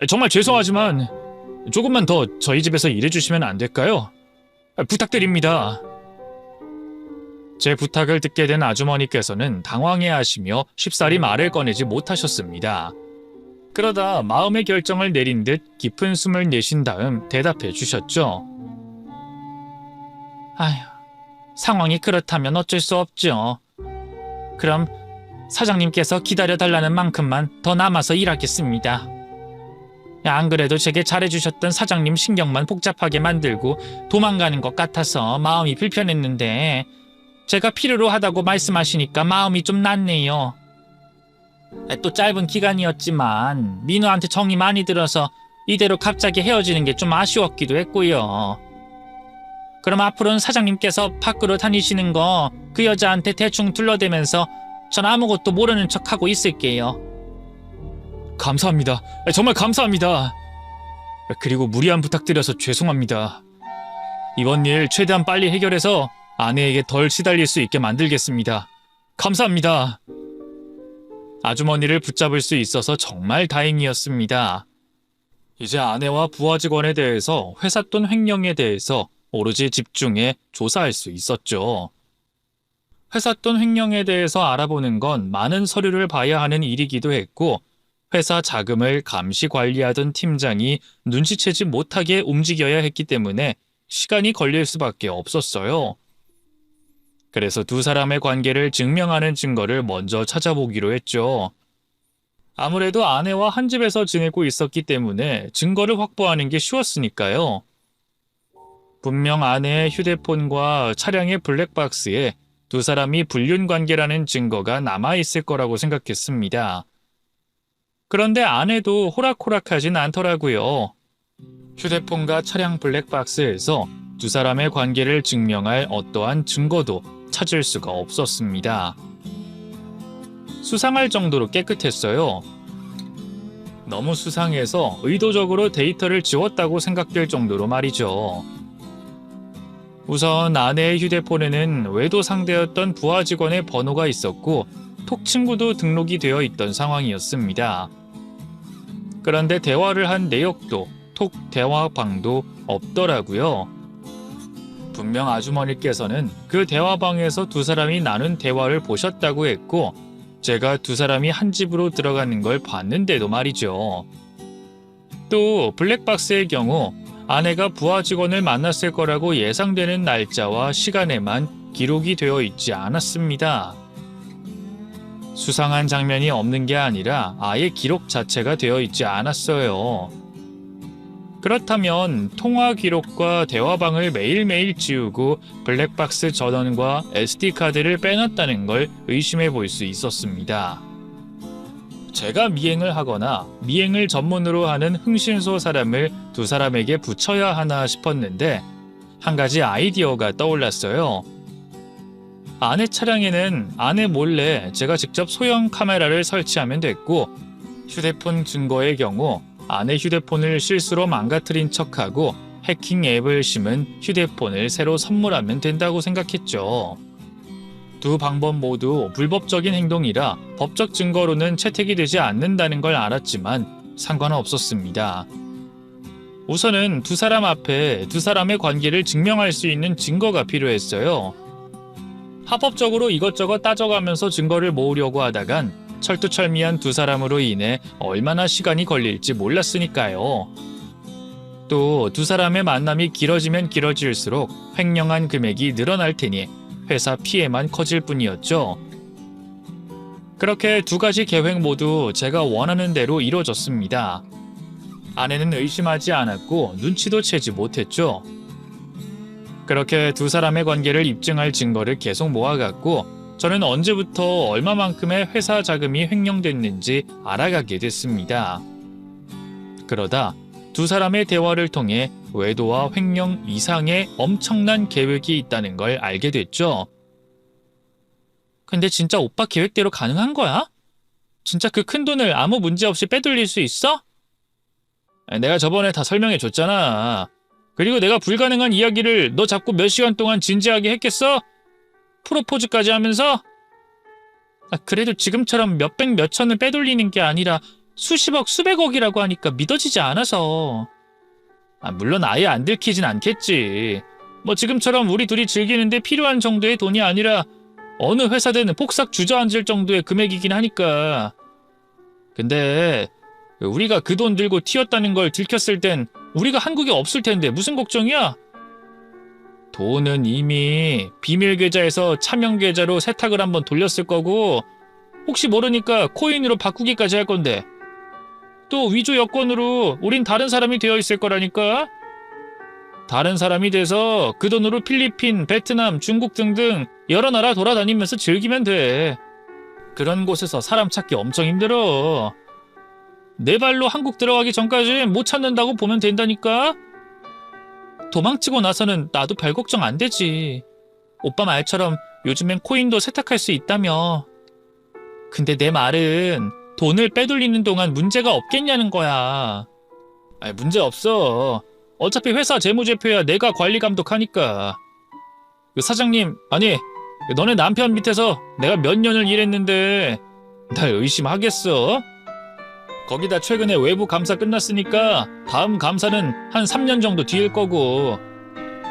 정말 죄송하지만 조금만 더 저희 집에서 일해주시면 안 될까요? 부탁드립니다. 제 부탁을 듣게 된 아주머니께서는 당황해하시며 쉽사리 말을 꺼내지 못하셨습니다. 그러다 마음의 결정을 내린 듯 깊은 숨을 내쉰 다음 대답해 주셨죠. 아휴, 상황이 그렇다면 어쩔 수 없죠. 그럼 사장님께서 기다려달라는 만큼만 더 남아서 일하겠습니다. 안 그래도 제게 잘해주셨던 사장님 신경만 복잡하게 만들고 도망가는 것 같아서 마음이 불편했는데 제가 필요로 하다고 말씀하시니까 마음이 좀 낫네요. 또 짧은 기간이었지만 민우한테 정이 많이 들어서 이대로 갑자기 헤어지는 게 좀 아쉬웠기도 했고요. 그럼 앞으로는 사장님께서 밖으로 다니시는 거 그 여자한테 대충 둘러대면서 전 아무것도 모르는 척하고 있을게요. 감사합니다. 정말 감사합니다. 그리고 무리한 부탁드려서 죄송합니다. 이번 일 최대한 빨리 해결해서 아내에게 덜 시달릴 수 있게 만들겠습니다. 감사합니다. 아주머니를 붙잡을 수 있어서 정말 다행이었습니다. 이제 아내와 부하 직원에 대해서 회사 돈 횡령에 대해서 오로지 집중해 조사할 수 있었죠. 회사 돈 횡령에 대해서 알아보는 건 많은 서류를 봐야 하는 일이기도 했고 회사 자금을 감시 관리하던 팀장이 눈치채지 못하게 움직여야 했기 때문에 시간이 걸릴 수밖에 없었어요. 그래서 두 사람의 관계를 증명하는 증거를 먼저 찾아보기로 했죠. 아무래도 아내와 한 집에서 지내고 있었기 때문에 증거를 확보하는 게 쉬웠으니까요. 분명 아내의 휴대폰과 차량의 블랙박스에 두 사람이 불륜 관계라는 증거가 남아있을 거라고 생각했습니다. 그런데 아내도 호락호락하진 않더라고요. 휴대폰과 차량 블랙박스에서 두 사람의 관계를 증명할 어떠한 증거도 찾을 수가 없었습니다. 수상할 정도로 깨끗했어요. 너무 수상해서 의도적으로 데이터를 지웠다고 생각될 정도로 말이죠. 우선 아내의 휴대폰에는 외도 상대였던 부하 직원의 번호가 있었고 톡 친구도 등록이 되어 있던 상황이었습니다. 그런데 대화를 한 내역도 톡 대화방도 없더라고요. 분명 아주머니께서는 그 대화방에서 두 사람이 나눈 대화를 보셨다고 했고 제가 두 사람이 한 집으로 들어가는 걸 봤는데도 말이죠. 또 블랙박스의 경우 아내가 부하 직원을 만났을 거라고 예상되는 날짜와 시간에만 기록이 되어 있지 않았습니다. 수상한 장면이 없는 게 아니라 아예 기록 자체가 되어 있지 않았어요. 그렇다면 통화 기록과 대화방을 매일매일 지우고 블랙박스 전원과 SD카드를 빼놨다는 걸 의심해 볼 수 있었습니다. 제가 미행을 하거나 미행을 전문으로 하는 흥신소 사람을 두 사람에게 붙여야 하나 싶었는데 한 가지 아이디어가 떠올랐어요. 아내 차량에는 아내 몰래 제가 직접 소형 카메라를 설치하면 됐고 휴대폰 증거의 경우 아내 휴대폰을 실수로 망가뜨린 척하고 해킹 앱을 심은 휴대폰을 새로 선물하면 된다고 생각했죠. 두 방법 모두 불법적인 행동이라 법적 증거로는 채택이 되지 않는다는 걸 알았지만 상관은 없었습니다. 우선은 두 사람 앞에 두 사람의 관계를 증명할 수 있는 증거가 필요했어요. 합법적으로 이것저것 따져가면서 증거를 모으려고 하다간 철두철미한 두 사람으로 인해 얼마나 시간이 걸릴지 몰랐으니까요. 또 두 사람의 만남이 길어지면 길어질수록 횡령한 금액이 늘어날 테니 회사 피해만 커질 뿐이었죠. 그렇게 두 가지 계획 모두 제가 원하는 대로 이루어졌습니다. 아내는 의심하지 않았고 눈치도 채지 못했죠. 그렇게 두 사람의 관계를 입증할 증거를 계속 모아갔고 저는 언제부터 얼마만큼의 회사 자금이 횡령됐는지 알아가게 됐습니다. 그러다 두 사람의 대화를 통해 외도와 횡령 이상의 엄청난 계획이 있다는 걸 알게 됐죠. 근데 진짜 오빠 계획대로 가능한 거야? 진짜 그 큰 돈을 아무 문제 없이 빼돌릴 수 있어? 내가 저번에 다 설명해 줬잖아. 그리고 내가 불가능한 이야기를 너 자꾸 몇 시간 동안 진지하게 했겠어? 프로포즈까지 하면서? 그래도 지금처럼 몇백 몇천을 빼돌리는 게 아니라 수십억 수백억이라고 하니까 믿어지지 않아서. 물론 아예 안 들키진 않겠지. 뭐 지금처럼 우리 둘이 즐기는데 필요한 정도의 돈이 아니라 어느 회사든 폭삭 주저앉을 정도의 금액이긴 하니까. 근데 우리가 그 돈 들고 튀었다는 걸 들켰을 땐 우리가 한국에 없을 텐데 무슨 걱정이야? 돈은 이미 비밀 계좌에서 차명 계좌로 세탁을 한번 돌렸을 거고 혹시 모르니까 코인으로 바꾸기까지 할 건데 또 위조 여권으로 우린 다른 사람이 되어 있을 거라니까. 다른 사람이 돼서 그 돈으로 필리핀, 베트남, 중국 등등 여러 나라 돌아다니면서 즐기면 돼. 그런 곳에서 사람 찾기 엄청 힘들어. 내 발로 한국 들어가기 전까지 못 찾는다고 보면 된다니까. 도망치고 나서는 나도 별 걱정 안 되지. 오빠 말처럼 요즘엔 코인도 세탁할 수 있다며. 근데 내 말은 돈을 빼돌리는 동안 문제가 없겠냐는 거야. 문제 없어. 어차피 회사 재무제표야 내가 관리 감독하니까. 그 사장님, 아니 너네 남편 밑에서 내가 몇 년을 일했는데 날 의심하겠어? 거기다 최근에 외부 감사 끝났으니까 다음 감사는 한 3년 정도 뒤일 거고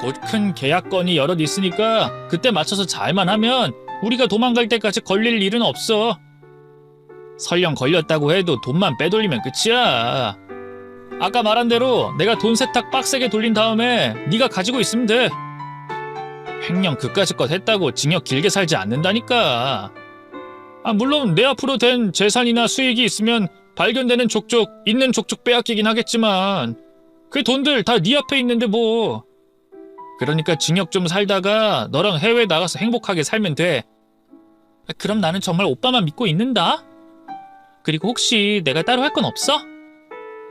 곧 큰 계약건이 여럿 있으니까 그때 맞춰서 잘만 하면 우리가 도망갈 때까지 걸릴 일은 없어. 설령 걸렸다고 해도 돈만 빼돌리면 끝이야. 아까 말한 대로 내가 돈 세탁 빡세게 돌린 다음에 네가 가지고 있으면 돼. 횡령 그까짓 했다고 징역 길게 살지 않는다니까. 물론 내 앞으로 된 재산이나 수익이 있으면 발견되는 족족 있는 족족 빼앗기긴 하겠지만 그 돈들 다 네 앞에 있는데 뭐. 그러니까 징역 좀 살다가 너랑 해외 나가서 행복하게 살면 돼. 그럼 나는 정말 오빠만 믿고 있는다. 그리고 혹시 내가 따로 할 건 없어?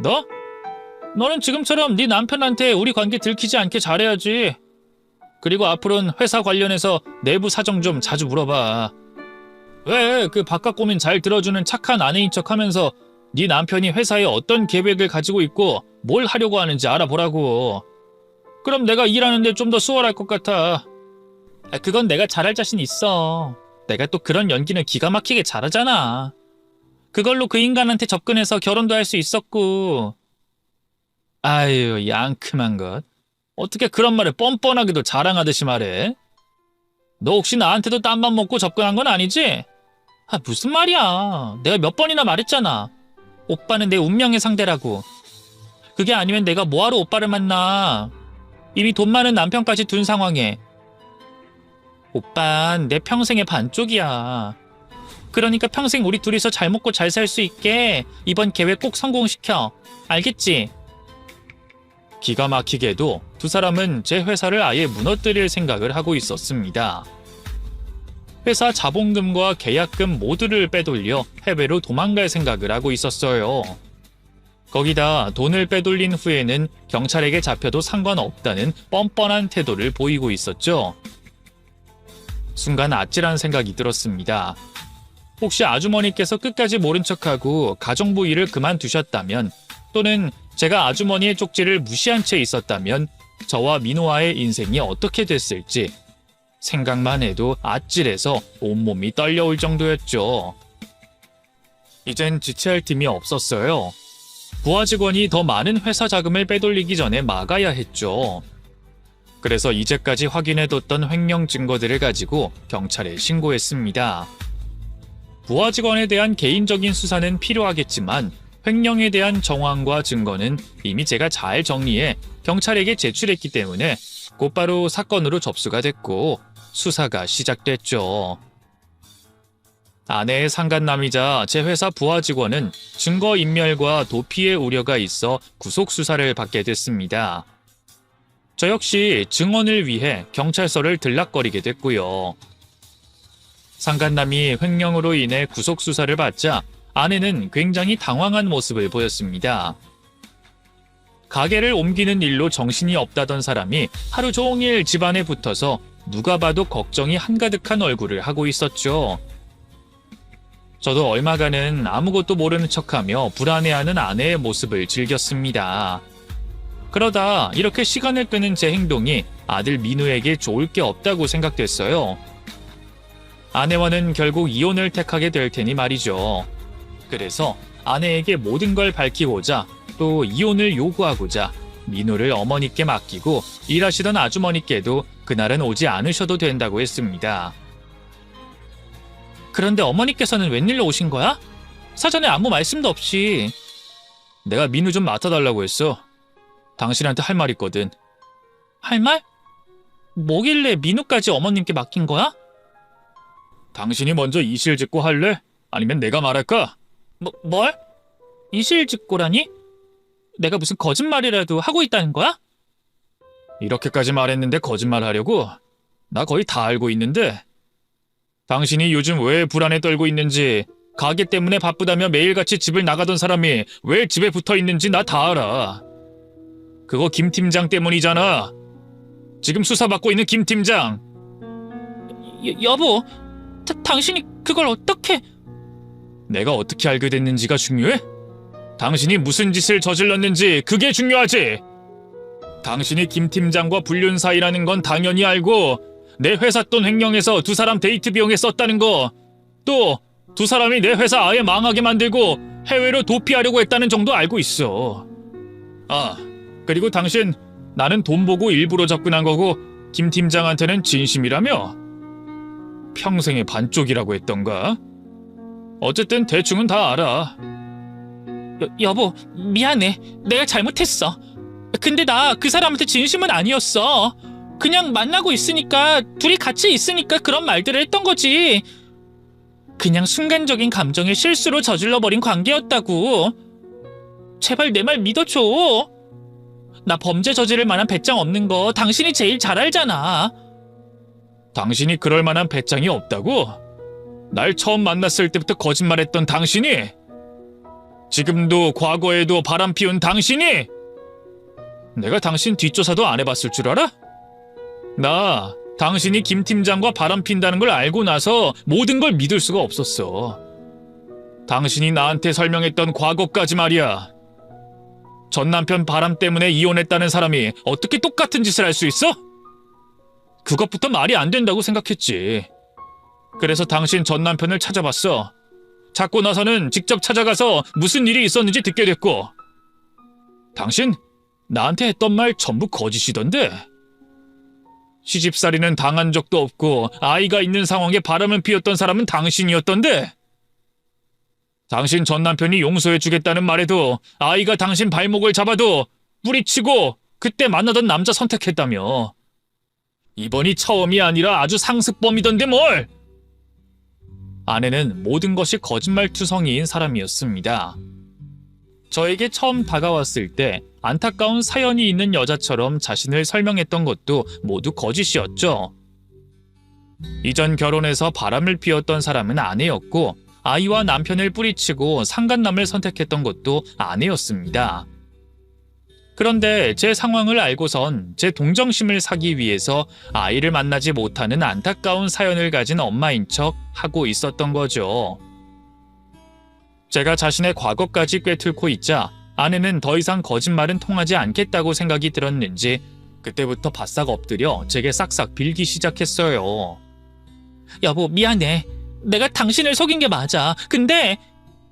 너? 너는 지금처럼 네 남편한테 우리 관계 들키지 않게 잘해야지. 그리고 앞으로는 회사 관련해서 내부 사정 좀 자주 물어봐. 왜 그 바깥 고민 잘 들어주는 착한 아내인 척하면서 네 남편이 회사에 어떤 계획을 가지고 있고 뭘 하려고 하는지 알아보라고. 그럼 내가 일하는데 좀 더 수월할 것 같아. 그건 내가 잘할 자신 있어. 내가 또 그런 연기는 기가 막히게 잘하잖아. 그걸로 그 인간한테 접근해서 결혼도 할 수 있었고. 아유, 양큼한 것. 어떻게 그런 말을 뻔뻔하게도 자랑하듯이 말해? 너 혹시 나한테도 딴맘 먹고 접근한 건 아니지? 무슨 말이야. 내가 몇 번이나 말했잖아. 오빠는 내 운명의 상대라고. 그게 아니면 내가 뭐하러 오빠를 만나. 이미 돈 많은 남편까지 둔 상황에. 오빤 내 평생의 반쪽이야. 그러니까 평생 우리 둘이서 잘 먹고 잘 살 수 있게 이번 계획 꼭 성공시켜. 알겠지? 기가 막히게도 두 사람은 제 회사를 아예 무너뜨릴 생각을 하고 있었습니다. 회사 자본금과 계약금 모두를 빼돌려 해외로 도망갈 생각을 하고 있었어요. 거기다 돈을 빼돌린 후에는 경찰에게 잡혀도 상관없다는 뻔뻔한 태도를 보이고 있었죠. 순간 아찔한 생각이 들었습니다. 혹시 아주머니께서 끝까지 모른 척하고 가정부 일을 그만두셨다면 또는 제가 아주머니의 쪽지를 무시한 채 있었다면 저와 민호와의 인생이 어떻게 됐을지 생각만 해도 아찔해서 온몸이 떨려올 정도였죠. 이젠 지체할 틈이 없었어요. 부하 직원이 더 많은 회사 자금을 빼돌리기 전에 막아야 했죠. 그래서 이제까지 확인해뒀던 횡령 증거들을 가지고 경찰에 신고했습니다. 부하 직원에 대한 개인적인 수사는 필요하겠지만 횡령에 대한 정황과 증거는 이미 제가 잘 정리해 경찰에게 제출했기 때문에 곧바로 사건으로 접수가 됐고 수사가 시작됐죠. 아내의 상간남이자 제 회사 부하 직원은 증거인멸과 도피의 우려가 있어 구속 수사를 받게 됐습니다. 저 역시 증언을 위해 경찰서를 들락거리게 됐고요. 상간남이 횡령으로 인해 구속 수사를 받자 아내는 굉장히 당황한 모습을 보였습니다. 가게를 옮기는 일로 정신이 없다던 사람이 하루 종일 집안에 붙어서 누가 봐도 걱정이 한가득한 얼굴을 하고 있었죠. 저도 얼마간은 아무것도 모르는 척하며 불안해하는 아내의 모습을 즐겼습니다. 그러다 이렇게 시간을 끄는 제 행동이 아들 민우에게 좋을 게 없다고 생각됐어요. 아내와는 결국 이혼을 택하게 될 테니 말이죠. 그래서 아내에게 모든 걸 밝히고자 또 이혼을 요구하고자 민우를 어머니께 맡기고 일하시던 아주머니께도 그날은 오지 않으셔도 된다고 했습니다. 그런데 어머니께서는 웬일로 오신 거야? 사전에 아무 말씀도 없이. 내가 민우 좀 맡아달라고 했어. 당신한테 할 말 있거든. 할 말? 뭐길래 민우까지 어머님께 맡긴 거야? 당신이 먼저 이실 짓고 할래? 아니면 내가 말할까? 뭘? 이실 짓고라니? 내가 무슨 거짓말이라도 하고 있다는 거야? 이렇게까지 말했는데 거짓말하려고? 나 거의 다 알고 있는데. 당신이 요즘 왜 불안에 떨고 있는지, 가게 때문에 바쁘다며 매일같이 집을 나가던 사람이 왜 집에 붙어 있는지 나 다 알아. 그거 김 팀장 때문이잖아. 지금 수사받고 있는 김 팀장. 여보, 당신이 그걸 어떻게... 내가 어떻게 알게 됐는지가 중요해? 당신이 무슨 짓을 저질렀는지 그게 중요하지. 당신이 김 팀장과 불륜 사이라는 건 당연히 알고 내 회사 돈 횡령해서 두 사람 데이트 비용에 썼다는 거, 또 두 사람이 내 회사 아예 망하게 만들고 해외로 도피하려고 했다는 정도 알고 있어. 아, 그리고 당신, 나는 돈 보고 일부러 접근한 거고 김 팀장한테는 진심이라며? 평생의 반쪽이라고 했던가? 어쨌든 대충은 다 알아. 여보, 미안해. 내가 잘못했어. 근데 나 그 사람한테 진심은 아니었어. 그냥 만나고 있으니까, 둘이 같이 있으니까 그런 말들을 했던 거지. 그냥 순간적인 감정의 실수로 저질러버린 관계였다고. 제발 내 말 믿어줘. 나 범죄 저지를 만한 배짱 없는 거 당신이 제일 잘 알잖아. 당신이 그럴 만한 배짱이 없다고? 날 처음 만났을 때부터 거짓말했던 당신이? 지금도 과거에도 바람 피운 당신이? 내가 당신 뒷조사도 안 해봤을 줄 알아? 나 당신이 김 팀장과 바람 핀다는 걸 알고 나서 모든 걸 믿을 수가 없었어. 당신이 나한테 설명했던 과거까지 말이야. 전 남편 바람 때문에 이혼했다는 사람이 어떻게 똑같은 짓을 할 수 있어? 그것부터 말이 안 된다고 생각했지. 그래서 당신 전 남편을 찾아봤어. 찾고 나서는 직접 찾아가서 무슨 일이 있었는지 듣게 됐고. 당신 나한테 했던 말 전부 거짓이던데. 시집살이는 당한 적도 없고 아이가 있는 상황에 바람을 피웠던 사람은 당신이었던데. 당신 전 남편이 용서해주겠다는 말에도 아이가 당신 발목을 잡아도 뿌리치고 그때 만나던 남자 선택했다며. 이번이 처음이 아니라 아주 상습범이던데 뭘! 아내는 모든 것이 거짓말투성이인 사람이었습니다. 저에게 처음 다가왔을 때 안타까운 사연이 있는 여자처럼 자신을 설명했던 것도 모두 거짓이었죠. 이전 결혼해서 바람을 피웠던 사람은 아내였고 아이와 남편을 뿌리치고 상간남을 선택했던 것도 아내였습니다. 그런데 제 상황을 알고선 제 동정심을 사기 위해서 아이를 만나지 못하는 안타까운 사연을 가진 엄마인 척 하고 있었던 거죠. 제가 자신의 과거까지 꿰뚫고 있자 아내는 더 이상 거짓말은 통하지 않겠다고 생각이 들었는지 그때부터 바싹 엎드려 제게 싹싹 빌기 시작했어요. 여보, 미안해. 내가 당신을 속인 게 맞아. 근데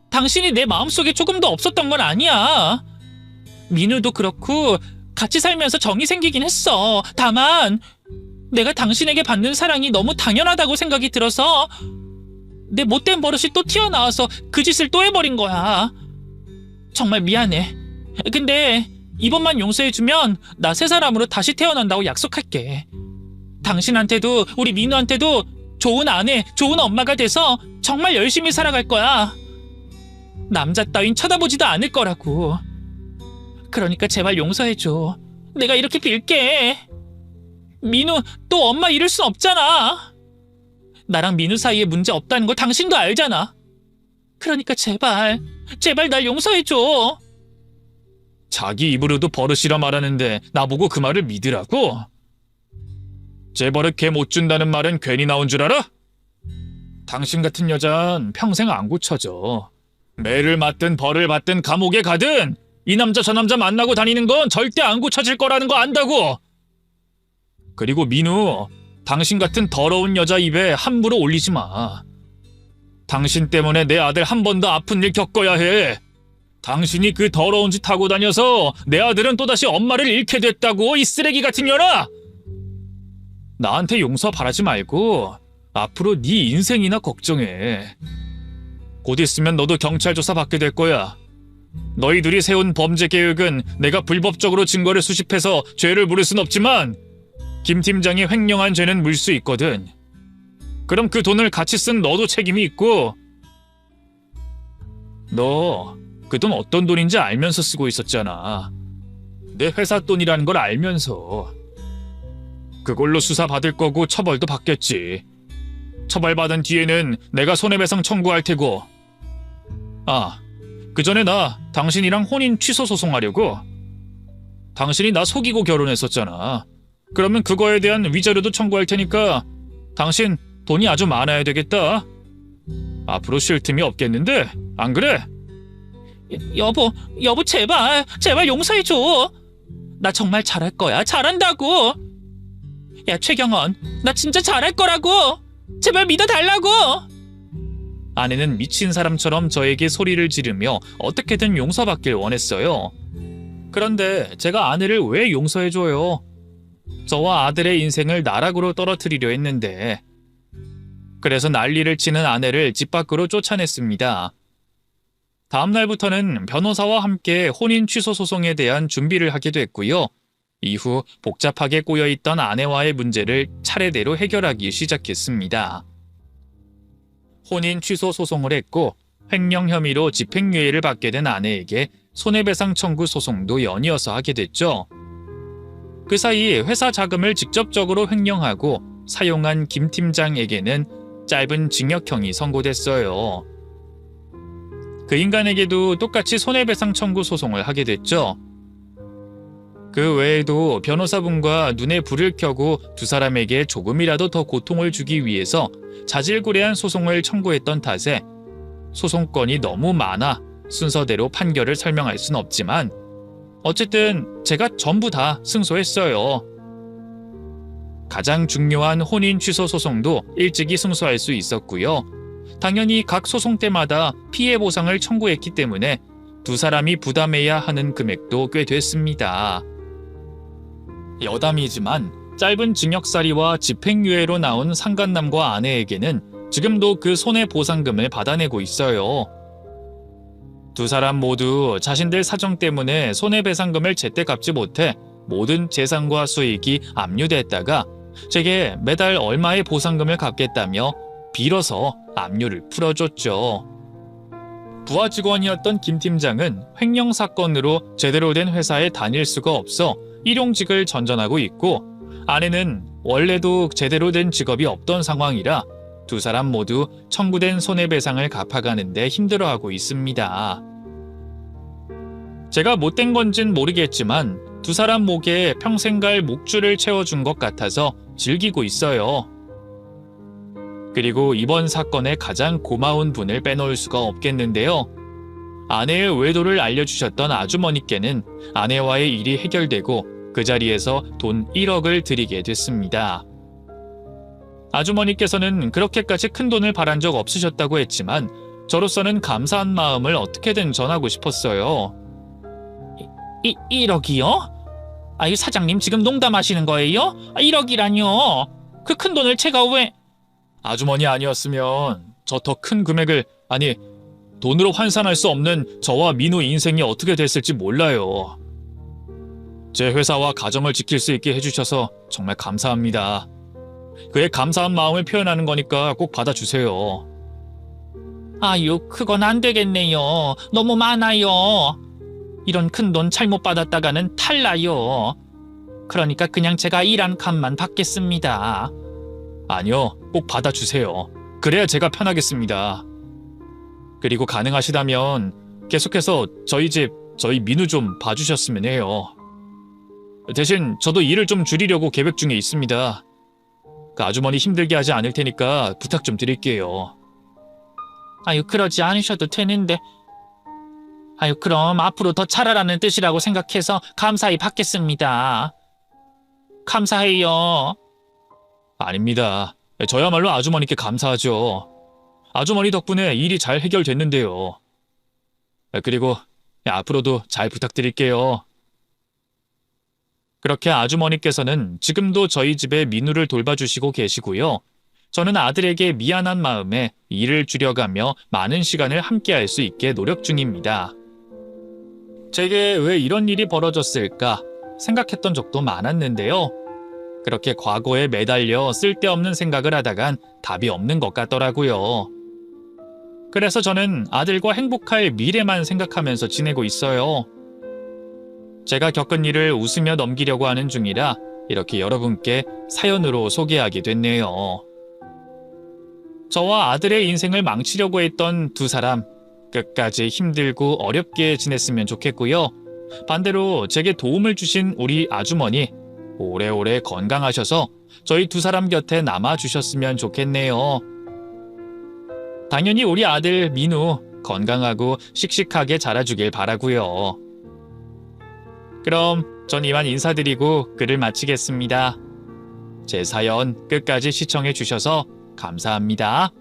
당신이 내 마음속에 조금 더 없었던 건 아니야. 민우도 그렇고 같이 살면서 정이 생기긴 했어. 다만 내가 당신에게 받는 사랑이 너무 당연하다고 생각이 들어서 내 못된 버릇이 또 튀어나와서 그 짓을 또 해버린 거야. 정말 미안해. 근데 이번만 용서해주면 나 새 사람으로 다시 태어난다고 약속할게. 당신한테도 우리 민우한테도 좋은 아내, 좋은 엄마가 돼서 정말 열심히 살아갈 거야. 남자 따윈 쳐다보지도 않을 거라고. 그러니까 제발 용서해줘. 내가 이렇게 빌게. 민우 또 엄마 잃을 순 없잖아. 나랑 민우 사이에 문제 없다는 거 당신도 알잖아. 그러니까 제발 날 용서해줘. 자기 입으로도 버릇이라 말하는데 나보고 그 말을 믿으라고? 제 버릇 걔 못 준다는 말은 괜히 나온 줄 알아? 당신 같은 여잔 평생 안 고쳐져. 매를 맞든 벌을 받든 감옥에 가든 이 남자 저 남자 만나고 다니는 건 절대 안 고쳐질 거라는 거 안다고. 그리고 민우, 당신 같은 더러운 여자 입에 함부로 올리지 마. 당신 때문에 내 아들 한 번 더 아픈 일 겪어야 해. 당신이 그 더러운 짓 하고 다녀서 내 아들은 또다시 엄마를 잃게 됐다고, 이 쓰레기 같은 년아! 나한테 용서 바라지 말고 앞으로 네 인생이나 걱정해. 곧 있으면 너도 경찰 조사 받게 될 거야. 너희들이 세운 범죄 계획은 내가 불법적으로 증거를 수집해서 죄를 물을 순 없지만 김 팀장이 횡령한 죄는 물 수 있거든. 그럼 그 돈을 같이 쓴 너도 책임이 있고. 너 그 돈 어떤 돈인지 알면서 쓰고 있었잖아. 내 회사 돈이라는 걸 알면서. 그걸로 수사 받을 거고 처벌도 받겠지. 처벌받은 뒤에는 내가 손해배상 청구할 테고. 아, 그 전에 나 당신이랑 혼인 취소 소송하려고. 당신이 나 속이고 결혼했었잖아. 그러면 그거에 대한 위자료도 청구할 테니까 당신 돈이 아주 많아야 되겠다. 앞으로 쉴 틈이 없겠는데, 안 그래? 여보 제발 용서해줘. 나 정말 잘할 거야. 잘한다고. 야, 최경원, 나 진짜 잘할 거라고. 제발 믿어달라고. 아내는 미친 사람처럼 저에게 소리를 지르며 어떻게든 용서받길 원했어요. 그런데 제가 아내를 왜 용서해줘요? 저와 아들의 인생을 나락으로 떨어뜨리려 했는데. 그래서 난리를 치는 아내를 집 밖으로 쫓아냈습니다. 다음 날부터는 변호사와 함께 혼인 취소 소송에 대한 준비를 하게 됐고요. 이후 복잡하게 꼬여있던 아내와의 문제를 차례대로 해결하기 시작했습니다. 혼인 취소 소송을 했고 횡령 혐의로 집행유예를 받게 된 아내에게 손해배상 청구 소송도 연이어서 하게 됐죠. 그 사이 회사 자금을 직접적으로 횡령하고 사용한 김 팀장에게는 짧은 징역형이 선고됐어요. 그 인간에게도 똑같이 손해배상 청구 소송을 하게 됐죠. 그 외에도 변호사분과 눈에 불을 켜고 두 사람에게 조금이라도 더 고통을 주기 위해서 자질구레한 소송을 청구했던 탓에 소송건이 너무 많아 순서대로 판결을 설명할 순 없지만 어쨌든 제가 전부 다 승소했어요. 가장 중요한 혼인 취소 소송도 일찍이 승소할 수 있었고요. 당연히 각 소송 때마다 피해 보상을 청구했기 때문에 두 사람이 부담해야 하는 금액도 꽤 됐습니다. 여담이지만 짧은 징역살이와 집행유예로 나온 상간남과 아내에게는 지금도 그 손해보상금을 받아내고 있어요. 두 사람 모두 자신들 사정 때문에 손해배상금을 제때 갚지 못해 모든 재산과 수익이 압류됐다가 제게 매달 얼마의 보상금을 갚겠다며 빌어서 압류를 풀어줬죠. 부하 직원이었던 김 팀장은 횡령 사건으로 제대로 된 회사에 다닐 수가 없어 일용직을 전전하고 있고 아내는 원래도 제대로 된 직업이 없던 상황이라 두 사람 모두 청구된 손해배상을 갚아가는데 힘들어하고 있습니다. 제가 못된 건진 모르겠지만 두 사람 목에 평생 갈 목줄을 채워준 것 같아서 즐기고 있어요. 그리고 이번 사건에 가장 고마운 분을 빼놓을 수가 없겠는데요. 아내의 외도를 알려주셨던 아주머니께는 아내와의 일이 해결되고 그 자리에서 돈 1억을 드리게 됐습니다. 아주머니께서는 그렇게까지 큰 돈을 바란 적 없으셨다고 했지만 저로서는 감사한 마음을 어떻게든 전하고 싶었어요. 1억이요? 아유, 사장님 지금 농담하시는 거예요? 1억이라뇨? 그 큰 돈을 제가 왜... 아주머니 아니었으면 저 더 큰 금액을, 아니 돈으로 환산할 수 없는 저와 민우 인생이 어떻게 됐을지 몰라요. 제 회사와 가정을 지킬 수 있게 해주셔서 정말 감사합니다. 그의 감사한 마음을 표현하는 거니까 꼭 받아주세요. 아유, 그건 안 되겠네요. 너무 많아요. 이런 큰 돈 잘못 받았다가는 탈나요. 그러니까 그냥 제가 일한 값만 받겠습니다. 아니요, 꼭 받아주세요. 그래야 제가 편하겠습니다. 그리고 가능하시다면 계속해서 저희 집, 저희 민우 좀 봐주셨으면 해요. 대신 저도 일을 좀 줄이려고 계획 중에 있습니다. 그 아주머니 힘들게 하지 않을 테니까 부탁 좀 드릴게요. 아유, 그러지 않으셔도 되는데. 아유, 그럼 앞으로 더 잘하라는 뜻이라고 생각해서 감사히 받겠습니다. 감사해요. 아닙니다. 저야말로 아주머니께 감사하죠. 아주머니 덕분에 일이 잘 해결됐는데요. 그리고 앞으로도 잘 부탁드릴게요. 그렇게 아주머니께서는 지금도 저희 집에 민우를 돌봐주시고 계시고요. 저는 아들에게 미안한 마음에 일을 줄여가며 많은 시간을 함께할 수 있게 노력 중입니다. 제게 왜 이런 일이 벌어졌을까 생각했던 적도 많았는데요. 그렇게 과거에 매달려 쓸데없는 생각을 하다간 답이 없는 것 같더라고요. 그래서 저는 아들과 행복할 미래만 생각하면서 지내고 있어요. 제가 겪은 일을 웃으며 넘기려고 하는 중이라 이렇게 여러분께 사연으로 소개하게 됐네요. 저와 아들의 인생을 망치려고 했던 두 사람, 끝까지 힘들고 어렵게 지냈으면 좋겠고요. 반대로 제게 도움을 주신 우리 아주머니, 오래오래 건강하셔서 저희 두 사람 곁에 남아주셨으면 좋겠네요. 당연히 우리 아들 민우 건강하고 씩씩하게 자라주길 바라고요. 그럼 전 이만 인사드리고 글을 마치겠습니다. 제 사연 끝까지 시청해 주셔서 감사합니다.